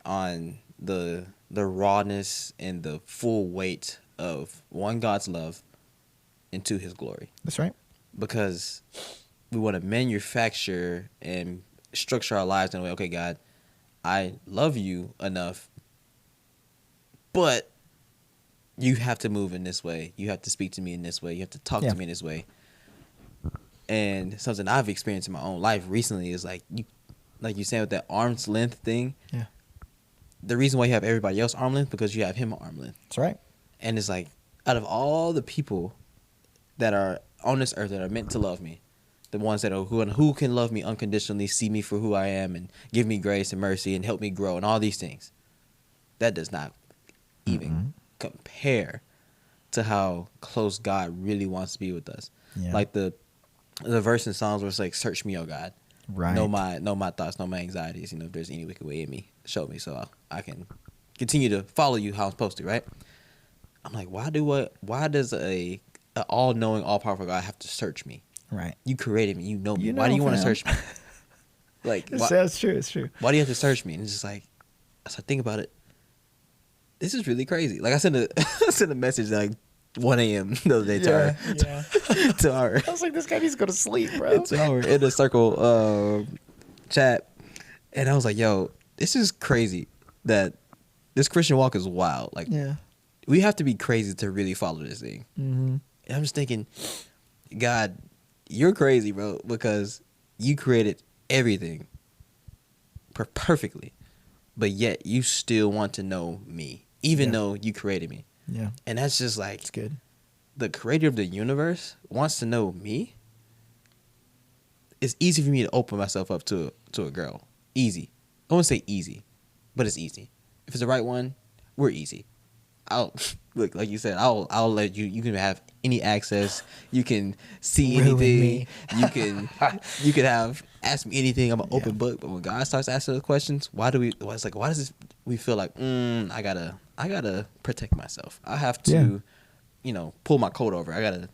B: on the rawness and the full weight of, one, God's love, and two, His glory. That's right. Because we want to manufacture and structure our lives in a way, okay, God, I love you enough, but you have to move in this way. You have to speak to me in this way. You have to talk to me in this way. And something I've experienced in my own life recently is like you saying with that arm's length thing. Yeah. The reason why you have everybody else arm length, because you have Him arm length. That's right. And it's like, out of all the people that are on this earth that are meant to love me, the ones that are who can love me unconditionally, see me for who I am, and give me grace and mercy and help me grow and all these things, that does not even compare to how close God really wants to be with us. Yeah. Like the the verse in Psalms where it's like, "Search me, O God,
C: Right.
B: know my thoughts, know my anxieties. You know, if there's any wicked way in me, show me, so I can continue to follow you how I'm supposed to." Right? I'm like, why does a all-knowing, all-powerful God have to search me?
C: Right.
B: You created me. You know me.
C: You
B: Why do
C: know,
B: you want to
C: fam.
B: search me? Like,
C: That's true. It's true.
B: why do you have to search me? And it's just like, as I think about it, this is really crazy. Like, I sent a message like 1 a.m. the other day to her. To our,
C: I was like, this guy needs to go to sleep, bro.
B: to our inner circle chat. And I was like, yo, this is crazy that this Christian walk is wild. Like,
C: Yeah.
B: we have to be crazy to really follow this thing.
C: Mm-hmm.
B: And I'm just thinking, God, you're crazy, bro, because you created everything perfectly, but yet you still want to know me, even though you created me.
C: Yeah.
B: And that's just like,
C: It's good.
B: the creator of the universe wants to know me. It's easy for me to open myself up to a girl. Easy. I won't say easy, but it's easy. If it's the right one, we're easy. I'll look, like you said, I'll let you. You can have any access. You can see
C: Ruin
B: anything.
C: me.
B: You can have ask me anything. I'm an open book. But when God starts asking those questions, why does we feel like I gotta protect myself. I have to, pull my coat over. I gotta,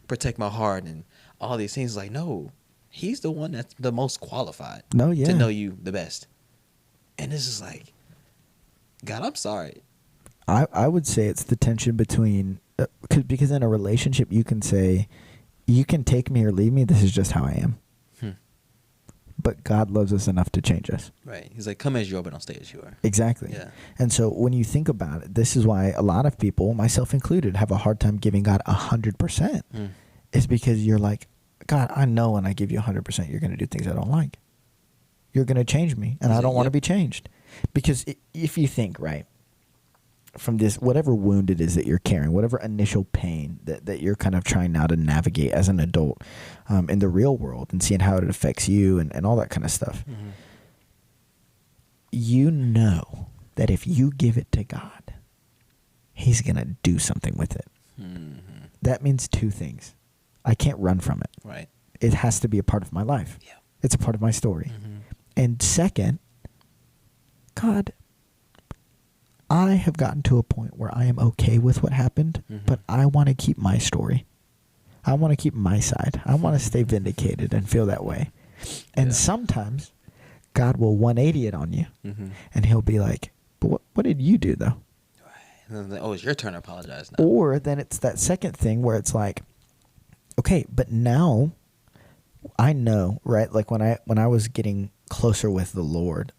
B: protect my heart and all these things. Like, no, He's the one that's the most qualified to know you the best. And this is like, God, I'm sorry.
C: I would say it's the tension between because in a relationship you can say, you can take me or leave me. This is just how I am. But God loves us enough to change us.
B: Right. He's like, come as you are, but don't stay as you are.
C: Exactly.
B: Yeah.
C: And so when you think about it, this is why a lot of people, myself included, have a hard time giving God 100%. It's because you're like, God, I know when I give you 100%, you're going to do things I don't like. You're going to change me, and I don't want to be changed. Because if you think, right, from this, whatever wound it is that you're carrying, whatever initial pain that you're kind of trying now to navigate as an adult in the real world and seeing how it affects you and all that kind of stuff, you know that if you give it to God, He's going to do something with it. That means two things. I can't run from it.
B: Right.
C: It has to be a part of my life.
B: Yeah.
C: It's a part of my story. And second, God, I have gotten to a point where I am okay with what happened, but I want to keep my story. I want to keep my side. I want to stay vindicated and feel that way. And sometimes God will 180 it on you, and He'll be like, but what did you do, though?
B: Right. And then, it's your turn to apologize now.
C: Or then it's that second thing where it's like, okay, but now I know, right? Like when I was getting closer with the Lord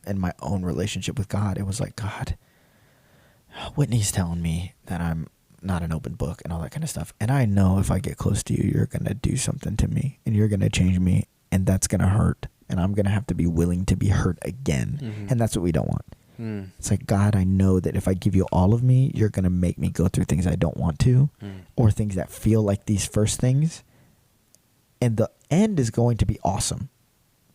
C: in my own relationship with God, it was like, God, Whitney's telling me that I'm not an open book and all that kind of stuff. And I know if I get close to you, you're going to do something to me and you're going to change me, and that's going to hurt. And I'm going to have to be willing to be hurt again. And that's what we don't want. It's like, God, I know that if I give you all of me, you're going to make me go through things I don't want to, or things that feel like these first things. And the end is going to be awesome.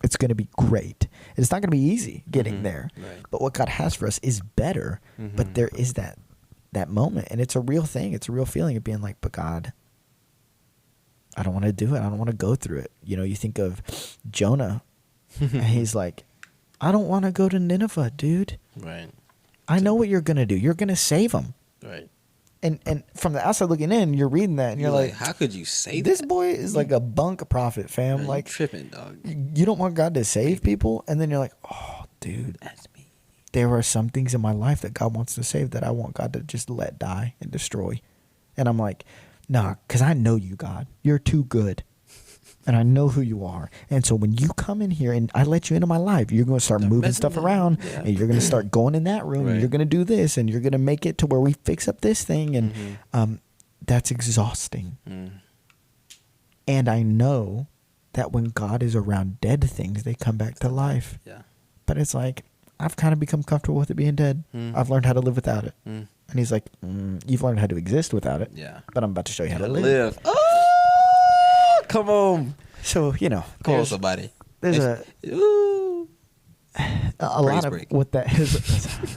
C: It's going to be great. It's not going to be easy getting there.
B: Right.
C: But what God has for us is better. But there is that moment. And it's a real thing. It's a real feeling of being like, but God, I don't want to do it. I don't want to go through it. You think of Jonah. And he's like, I don't want to go to Nineveh, dude.
B: Right.
C: I know what you're going to do. You're going to save them.
B: Right.
C: And from the outside looking in, you're reading that and you're like,
B: how could you say
C: this
B: that?
C: boy is like a bunk prophet, fam.
B: Man,
C: Like,
B: you tripping, dog.
C: you don't want God to save people, and then you're like, oh, dude,
B: That's me.
C: there are some things in my life that God wants to save that I want God to just let die and destroy. And I'm like, nah, because I know you, God. You're too good. And I know who you are. And so when you come in here and I let you into my life, you're going to start moving stuff around, and you're going to start going in that room, and you're going to do this, and you're going to make it to where we fix up this thing. And that's exhausting. And I know that when God is around dead things, they come back to life.
B: Yeah.
C: But it's like, I've kind of become comfortable with it being dead. I've learned how to live without it. And He's like, you've learned how to exist without it.
B: Yeah.
C: But I'm about to show you how to live.
B: Oh, come on.
C: So,
B: Come on, somebody.
C: There's a lot of
B: break.
C: what that is.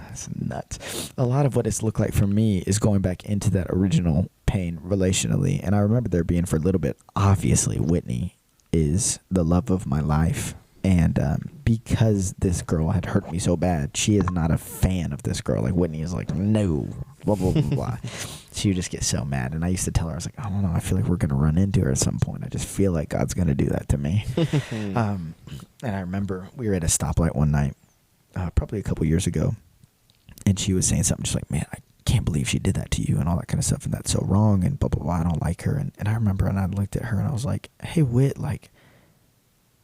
C: That's nuts. A lot of what it's looked like for me is going back into that original pain relationally, and I remember there being for a little bit, obviously Whitney is the love of my life. And because this girl had hurt me so bad, she is not a fan of this girl. Like, Whitney is like, no, blah, blah, blah, blah. She would just get so mad. And I used to tell her, I was like, I don't know, I feel like we're going to run into her at some point. I just feel like God's going to do that to me. And I remember we were at a stoplight one night, probably a couple years ago, and she was saying something just like, man, I can't believe she did that to you and all that kind of stuff, and that's so wrong, and blah, blah, blah, I don't like her. And I remember, and I looked at her, and I was like, hey, Whit, like,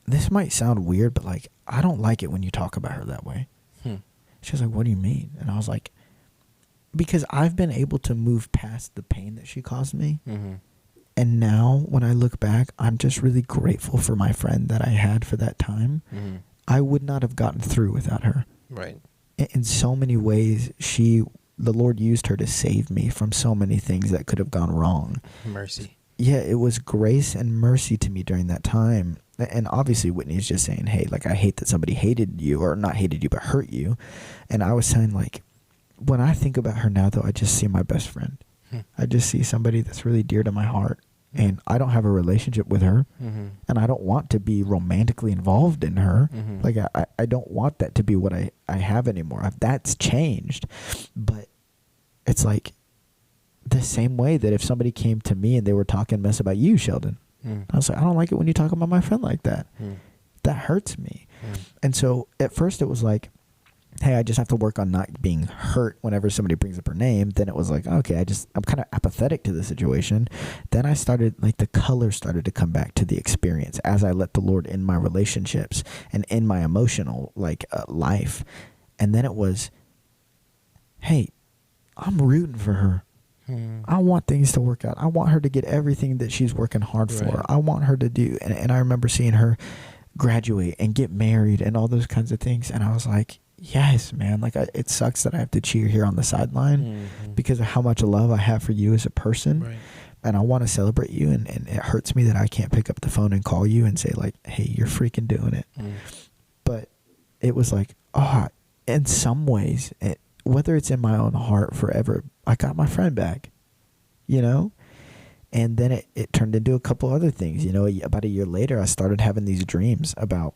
C: this might sound weird, but, like, I don't like it when you talk about her that way. She was like, what do you mean? And I was like, because I've been able to move past the pain that she caused me. And now when I look back, I'm just really grateful for my friend that I had for that time. I would not have gotten through without her.
B: Right.
C: In so many ways, the Lord used her to save me from so many things that could have gone wrong.
B: Mercy.
C: Yeah, it was grace and mercy to me during that time. And obviously Whitney is just saying, hey, like, I hate that somebody hated you, or not hated you, but hurt you. And I was saying, like, when I think about her now, though, I just see my best friend. I just see somebody that's really dear to my heart. And I don't have a relationship with her. And I don't want to be romantically involved in her. Like, I don't want that to be what I have anymore. That's changed. But it's like the same way that if somebody came to me and they were talking mess about you, Sheldon, I was like, I don't like it when you talk about my friend like that. That hurts me. And so at first it was like, hey, I just have to work on not being hurt whenever somebody brings up her name. Then it was like, okay, I'm kind of apathetic to the situation. Then I started, like, the color started to come back to the experience as I let the Lord in my relationships and in my emotional, like, life. And then it was, hey, I'm rooting for her. I want things to work out. I want her to get everything that she's working hard for.
B: Right.
C: I want her to do. And I remember seeing her graduate and get married and all those kinds of things. And I was like, yes, man. Like, it sucks that I have to cheer here on the sideline because of how much love I have for you as a person.
B: Right.
C: And I want to celebrate you. And it hurts me that I can't pick up the phone and call you and say, like, hey, you're freaking doing it. But it was like, in some ways, whether it's in my own heart forever, I got my friend back, you know? And then it turned into a couple other things. You know, about a year later, I started having these dreams about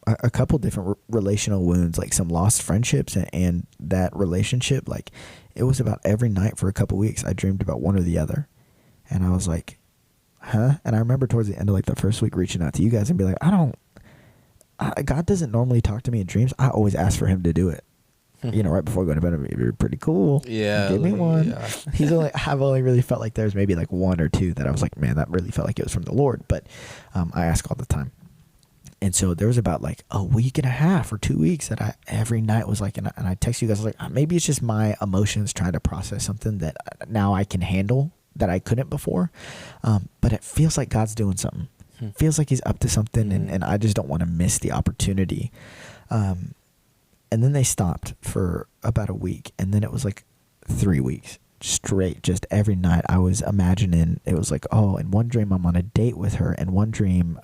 C: a couple different relational wounds, like some lost friendships, and that relationship. Like, it was about every night for a couple weeks, I dreamed about one or the other. And I was like, huh? And I remember towards the end of, like, the first week reaching out to you guys and be like, God doesn't normally talk to me in dreams. I always ask for him to do it. You know, right before going to bed, you're pretty cool.
B: Yeah.
C: Give me one.
B: Yeah.
C: I've only really felt like there's maybe like one or two that I was like, man, that really felt like it was from the Lord. But I ask all the time. And so there was about like a week and a half or 2 weeks that I every night was like, and I text you guys, I was like, maybe it's just my emotions trying to process something that now I can handle that I couldn't before. But it feels like God's doing something. Feels like he's up to something, and I just don't want to miss the opportunity. And then they stopped for about a week, and then it was like 3 weeks straight. Just every night I was imagining, it was like, oh, in one dream I'm on a date with her, and one dream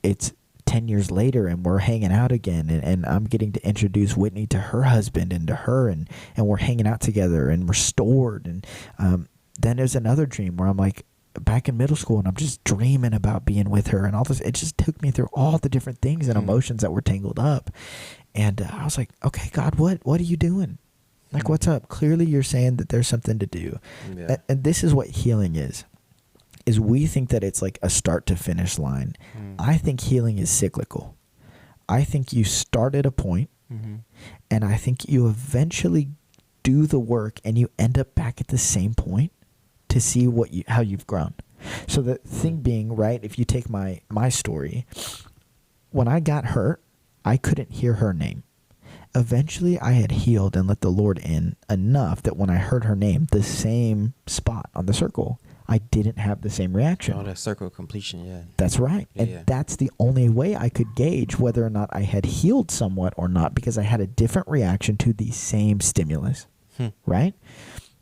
C: it's 10 years later and we're hanging out again, and I'm getting to introduce Whitney to her husband and to her, and we're hanging out together and we're stored. And then there's another dream where I'm like back in middle school and I'm just dreaming about being with her and all this. It just took me through all the different things and emotions that were tangled up. And I was like, okay, God, what are you doing? Like, what's up? Clearly you're saying that there's something to do. Yeah. And this is what healing is we think that it's like a start to finish line. I think healing is cyclical. I think you start at a point, and I think you eventually do the work and you end up back at the same point to see how you've grown. So the thing being, right, if you take my story, when I got hurt, I couldn't hear her name. Eventually, I had healed and let the Lord in enough that when I heard her name, the same spot on the circle, I didn't have the same reaction.
B: Oh, that circle of completion, yeah.
C: That's right.
B: Yeah,
C: and that's the only way I could gauge whether or not I had healed somewhat or not, because I had a different reaction to the same stimulus, right?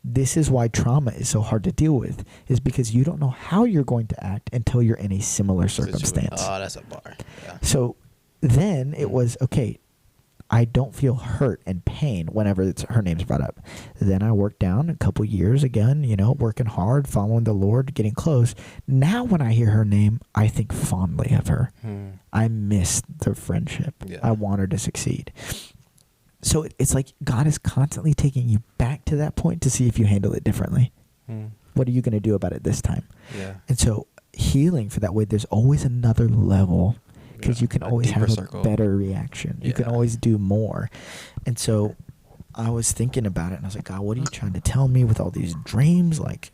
C: This is why trauma is so hard to deal with, is because you don't know how you're going to act until you're in a similar circumstance.
B: Oh, that's a bar. Yeah.
C: So then it was, okay, I don't feel hurt and pain whenever her name's brought up. Then I worked down a couple years again, you know, working hard, following the Lord, getting close. Now when I hear her name, I think fondly of her. I miss the friendship.
B: Yeah.
C: I want her to succeed. So it's like God is constantly taking you back to that point to see if you handle it differently. What are you going to do about it this time?
B: Yeah.
C: And so healing for that way, there's always another level. Because you can always have a better reaction. You can always do more. And so I was thinking about it, and I was like, God, what are you trying to tell me with all these dreams? Like,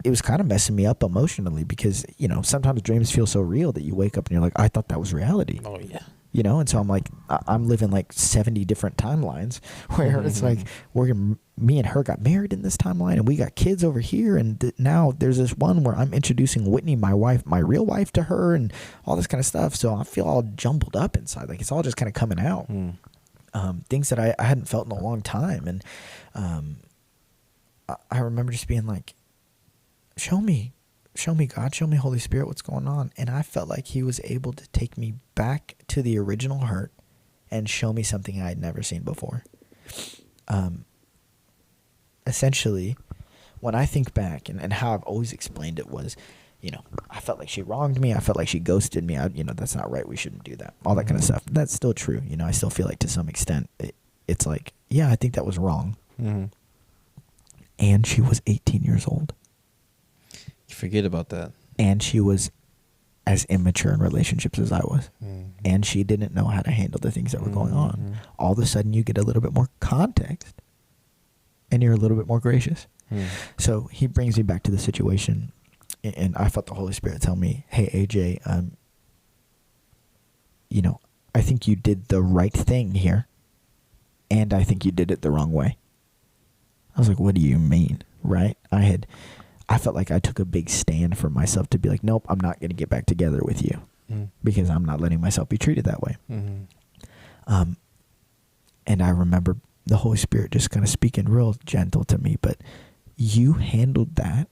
C: it was kind of messing me up emotionally because, you know, sometimes dreams feel so real that you wake up and you're like, I thought that was reality.
B: Oh, yeah.
C: You know, and so I'm like, I'm living like 70 different timelines where it's like me and her got married in this timeline and we got kids over here. And now there's this one where I'm introducing Whitney, my wife, my real wife, to her and all this kind of stuff. So I feel all jumbled up inside. Like it's all just kind of coming out. Things that I hadn't felt in a long time. And I remember just being like, show me God, show me Holy Spirit, what's going on. And I felt like he was able to take me back to the original hurt and show me something I had never seen before. Essentially, when I think back and how I've always explained it was, you know, I felt like she wronged me. I felt like she ghosted me. You know, that's not right. We shouldn't do that. All that kind of stuff. That's still true. You know, I still feel like to some extent it's like, yeah, I think that was wrong. And she was 18 years old.
B: You forget about that.
C: And she was as immature in relationships as I was. And she didn't know how to handle the things that were going on. All of a sudden, you get a little bit more context. And you're a little bit more gracious. So he brings me back to the situation. And I felt the Holy Spirit tell me, hey, AJ, you know, I think you did the right thing here. And I think you did it the wrong way. I was like, what do you mean? Right? I felt like I took a big stand for myself to be like, nope, I'm not going to get back together with you because I'm not letting myself be treated that way. And I remember the Holy Spirit just kind of speaking real gentle to me, but you handled that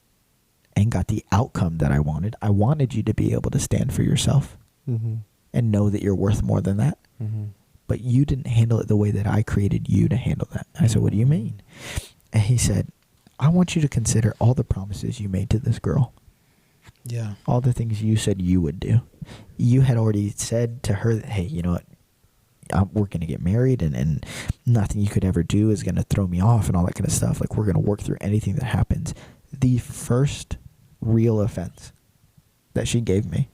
C: and got the outcome that I wanted. I wanted you to be able to stand for yourself and know that you're worth more than that. But you didn't handle it the way that I created you to handle that. I said, what do you mean? And he said, I want you to consider all the promises you made to this girl.
B: Yeah.
C: All the things you said you would do. You had already said to her that, hey, you know what? We're going to get married and nothing you could ever do is going to throw me off and all that kind of stuff. Like, we're going to work through anything that happens. The first real offense that she gave me,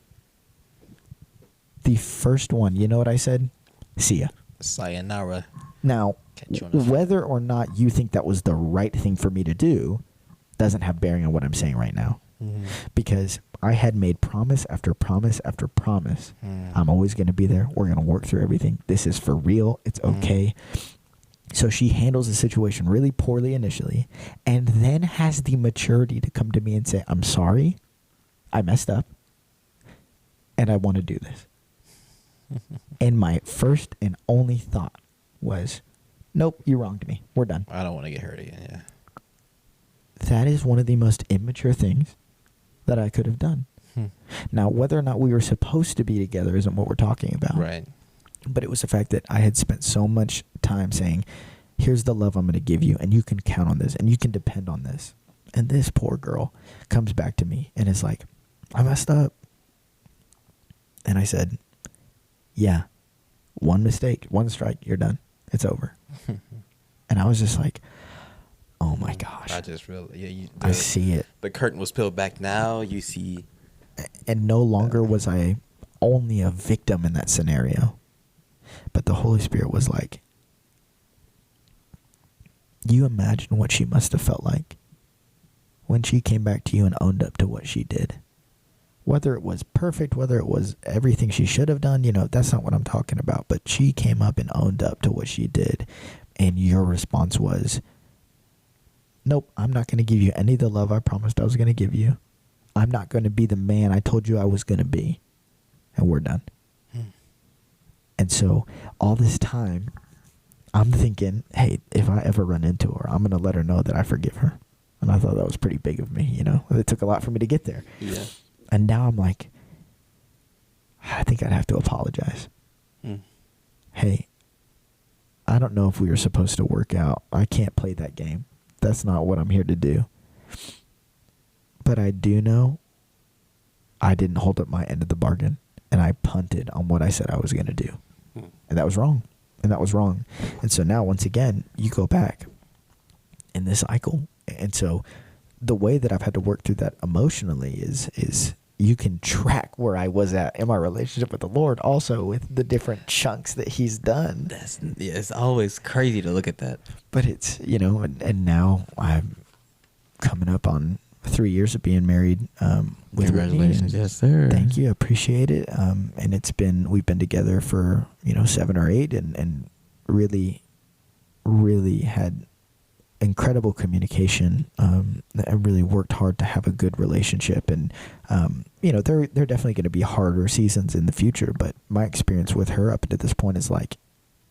C: the first one, you know what I said? See ya.
B: Sayonara.
C: Now, whether or not you think that was the right thing for me to do doesn't have bearing on what I'm saying right now. Because I had made promise after promise after promise. I'm always going to be there. We're going to work through everything. This is for real. It's okay. So she handles the situation really poorly initially and then has the maturity to come to me and say, I'm sorry. I messed up. And I want to do this. And my first and only thought was, nope, you wronged me. We're done.
B: I don't want to get hurt again, yeah.
C: That is one of the most immature things that I could have done. Now, whether or not we were supposed to be together isn't what we're talking about.
B: Right.
C: But it was the fact that I had spent so much time saying, here's the love I'm going to give you, and you can count on this, and you can depend on this. And this poor girl comes back to me and is like, I messed up. And I said, yeah, one mistake, one strike, you're done. It's over. And I was just like, oh my gosh.
B: I just really,
C: I see it.
B: The curtain was peeled back now. You see.
C: And no longer was I only a victim in that scenario. But the Holy Spirit was like, you imagine what she must have felt like when she came back to you and owned up to what she did. Whether it was perfect, whether it was everything she should have done, you know, that's not what I'm talking about. But she came up and owned up to what she did. And your response was, nope, I'm not going to give you any of the love I promised I was going to give you. I'm not going to be the man I told you I was going to be. And we're done. And so all this time, I'm thinking, hey, if I ever run into her, I'm going to let her know that I forgive her. And I thought that was pretty big of me, you know. It took a lot for me to get there.
B: Yeah.
C: And now I'm like, I think I'd have to apologize. Hey, I don't know if we were supposed to work out. I can't play that game. That's not what I'm here to do. But I do know I didn't hold up my end of the bargain, and I punted on what I said I was going to do. And that was wrong. And so now, once again, you go back in this cycle. And so the way that I've had to work through that emotionally is you can track where I was at in my relationship with the Lord also with the different chunks that he's done.
B: It's always crazy to look at that.
C: But it's, and now I'm coming up on 3 years of being married with
B: Congratulations. Yes, sir.
C: Thank you. I appreciate it. And we've been together for, 7 or 8 and really, really had incredible communication. I really worked hard to have a good relationship, and there are definitely going to be harder seasons in the future. But my experience with her up to this point is like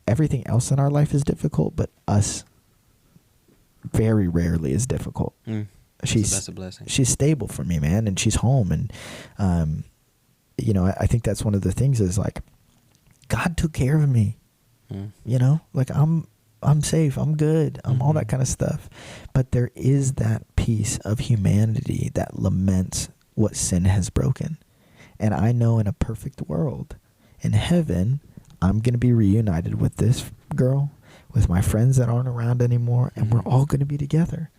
C: everything else in our life is difficult, but us very rarely is difficult.
B: That's a blessing.
C: She's stable for me, man, and she's home, and I think that's one of the things is like God took care of me. Like I'm safe, I'm good, I'm all that kind of stuff. But there is that piece of humanity that laments what sin has broken. And I know in a perfect world, in heaven, I'm going to be reunited with this girl, with my friends that aren't around anymore, and we're all going to be together.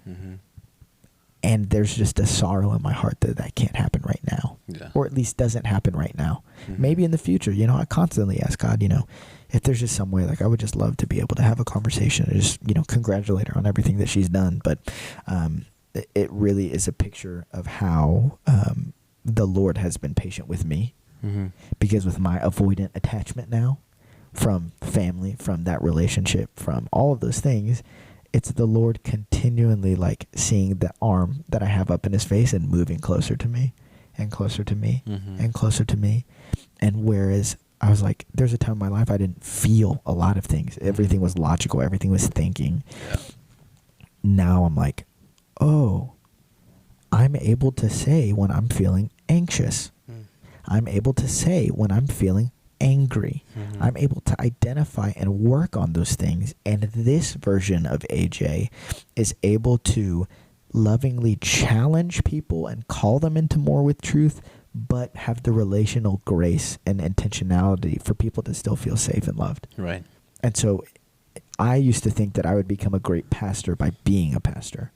C: And there's just a sorrow in my heart that can't happen right now.
B: Yeah.
C: Or at least doesn't happen right now. Maybe in the future, I constantly ask God, if there's just some way, like I would just love to be able to have a conversation and just, congratulate her on everything that she's done. But it really is a picture of how the Lord has been patient with me. Because with my avoidant attachment now from family, from that relationship, from all of those things, it's the Lord continually like seeing the arm that I have up in his face and moving closer to me and closer to me and closer to me. And whereas I was like, there's a time in my life I didn't feel a lot of things. Everything was logical. Everything was thinking. Yeah. Now I'm like, oh, I'm able to say when I'm feeling anxious. I'm able to say when I'm feeling angry. I'm able to identify and work on those things. And this version of AJ is able to lovingly challenge people and call them into more with truth, but have the relational grace and intentionality for people to still feel safe and loved.
B: Right.
C: And so I used to think that I would become a great pastor by being a pastor.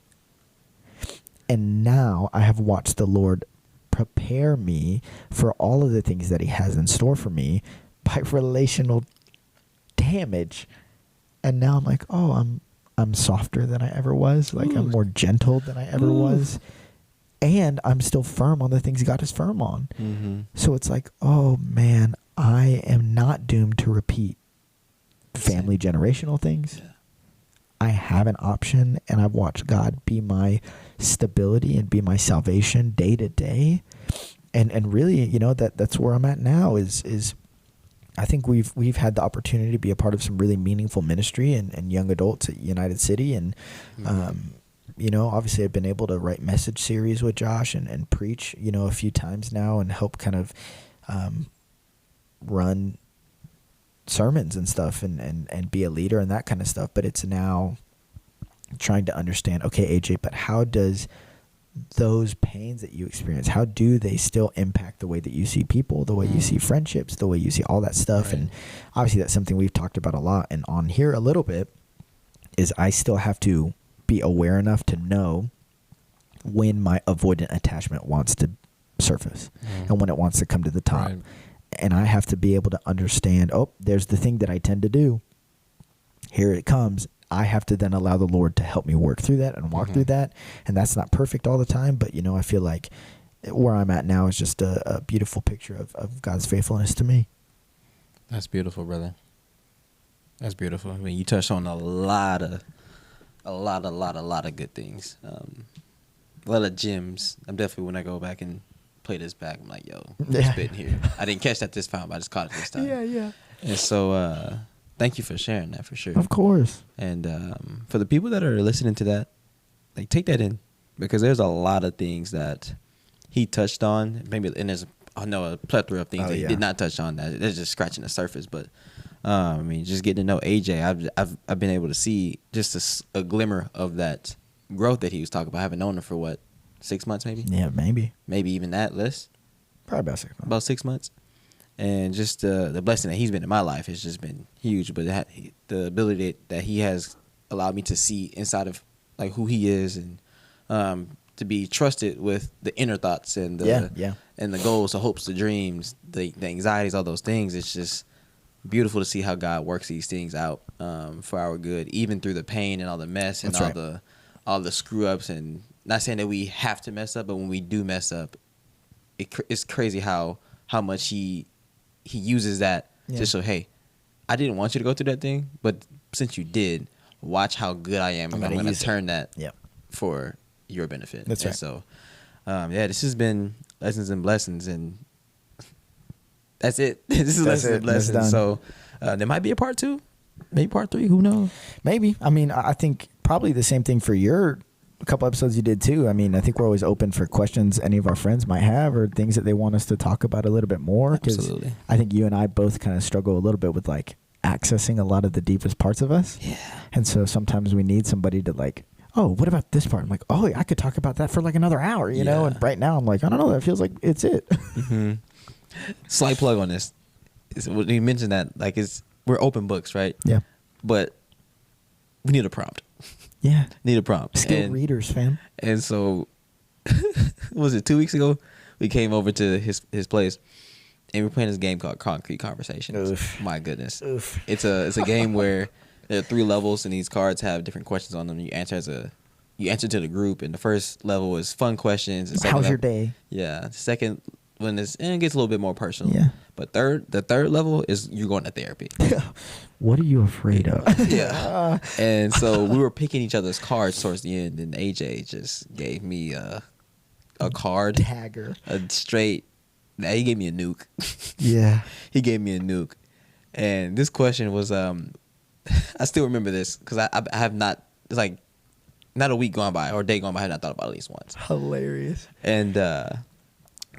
C: And now I have watched the Lord prepare me for all of the things that he has in store for me by relational damage. And now I'm like, oh, I'm softer than I ever was. Like I'm more gentle than I ever was. And I'm still firm on the things God is firm on. So it's like, oh man, I am not doomed to repeat family generational things. Yeah. I have an option, and I've watched God be my stability and be my salvation day to day. And really, that's where I'm at now is I think we've had the opportunity to be a part of some really meaningful ministry and young adults at United City. And, obviously I've been able to write message series with Josh and preach, a few times now and help kind of run sermons and stuff and be a leader and that kind of stuff. But it's now trying to understand, okay, AJ, but how does those pains that you experience, how do they still impact the way that you see people, the way you see friendships, the way you see all that stuff? Right. And obviously that's something we've talked about a lot and on here a little bit is I still have to be aware enough to know when my avoidant attachment wants to surface and when it wants to come to the top. Right. And I have to be able to understand, oh, there's the thing that I tend to do. Here it comes. I have to then allow the Lord to help me work through that and walk through that. And that's not perfect all the time, but, I feel like where I'm at now is just a beautiful picture of God's faithfulness to me.
B: That's beautiful, brother. That's beautiful. I mean, you touched on a lot of good things. A lot of gems. I'm definitely, when I go back and play this back, I'm like, yo, I'm spitting here. I didn't catch that this time, but I just caught it this time.
C: Yeah.
B: And so, thank you for sharing that, for sure.
C: Of course.
B: And for the people that are listening to that, like, take that in, because there's a lot of things that he touched on. Maybe, and there's know a plethora of things that he did not touch on. That it's just scratching the surface. But I mean, just getting to know AJ, I've been able to see just a glimmer of that growth that he was talking about. I haven't known him for what, 6 months maybe?
C: Yeah, maybe
B: Even that less.
C: probably about 6 months.
B: About 6 months. And just the blessing that he's been in my life has just been huge. But the ability that he has allowed me to see inside of like who he is, and to be trusted with the inner thoughts and and the goals, the hopes, the dreams, the anxieties, all those things. It's just beautiful to see how God works these things out for our good, even through the pain and all the mess and all the screw ups. And not saying that we have to mess up, but when we do mess up, it's crazy how much he uses that to show, hey, I didn't want you to go through that thing, but since you did, watch how good I am, and I'm going to turn that for your benefit. That's right. So, this has been Lessons and Blessings, and that's it. This is Lessons and Blessings. So, there might be a part 2, maybe part 3. Who knows?
C: Maybe. I mean, I think probably the same thing for your couple episodes you did too. I mean, I think we're always open for questions any of our friends might have, or things that they want us to talk about a little bit more.
B: Absolutely.
C: I think you and I both kind of struggle a little bit with like accessing a lot of the deepest parts of us.
B: Yeah.
C: And so sometimes we need somebody to like, oh, what about this part? I'm like, oh, I could talk about that for like another hour, you know? And right now I'm like, I don't know. That feels like it's it.
B: Mm-hmm. Slight plug on this. When you mentioned that, like, we're open books, right?
C: Yeah.
B: But we need a prompt.
C: Yeah.
B: Need a prompt.
C: Skilled readers, fam.
B: And so, was it 2 weeks ago? We came over to his place, and we're playing this game called Concrete Conversations.
C: Oof.
B: My goodness.
C: Oof.
B: It's a game where there are 3 levels, and these cards have different questions on them. You answer to the group, and the first level is fun questions.
C: How's your day?
B: Yeah. The second one it gets a little bit more personal.
C: Yeah.
B: But the third level is you're going to therapy.
C: What are you afraid of?
B: Yeah. And so we were picking each other's cards towards the end, and AJ just gave me a card.
C: Dagger.
B: He gave me a nuke.
C: Yeah.
B: He gave me a nuke. And this question was, I still remember this because I have not, it's like not a week gone by or a day gone by I had not thought about it at least once.
C: Hilarious.
B: And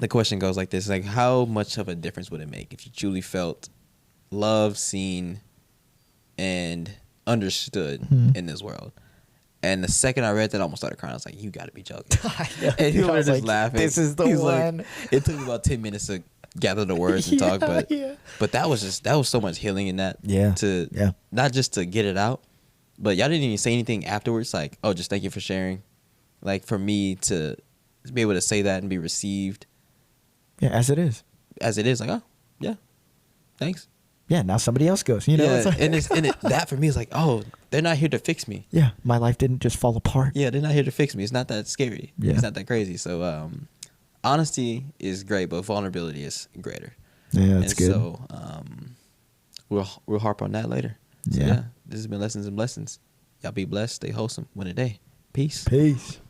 B: the question goes like this, like, how much of a difference would it make if you truly felt loved, seen, and understood in this world? And the second I read that, I almost started crying. I was like, you got to be joking. And he was just laughing.
C: This is the one.
B: Like, it took me about 10 minutes to gather the words and talk, but that was so much healing in that. Not just to get it out, but y'all didn't even say anything afterwards, like, oh, just thank you for sharing. Like, for me to be able to say that and be received.
C: Yeah, as it is.
B: Like, oh, yeah, thanks.
C: Yeah, now somebody else goes. You know,
B: it's like, that for me is like, oh, they're not here to fix me.
C: Yeah, my life didn't just fall apart.
B: Yeah, they're not here to fix me. It's not that scary.
C: Yeah.
B: It's not that crazy. So, honesty is great, but vulnerability is greater.
C: Yeah, that's good.
B: So, we'll harp on that later. So,
C: yeah,
B: this has been Lessons and Blessings. Y'all be blessed, stay wholesome, win a day. Peace.
C: Peace.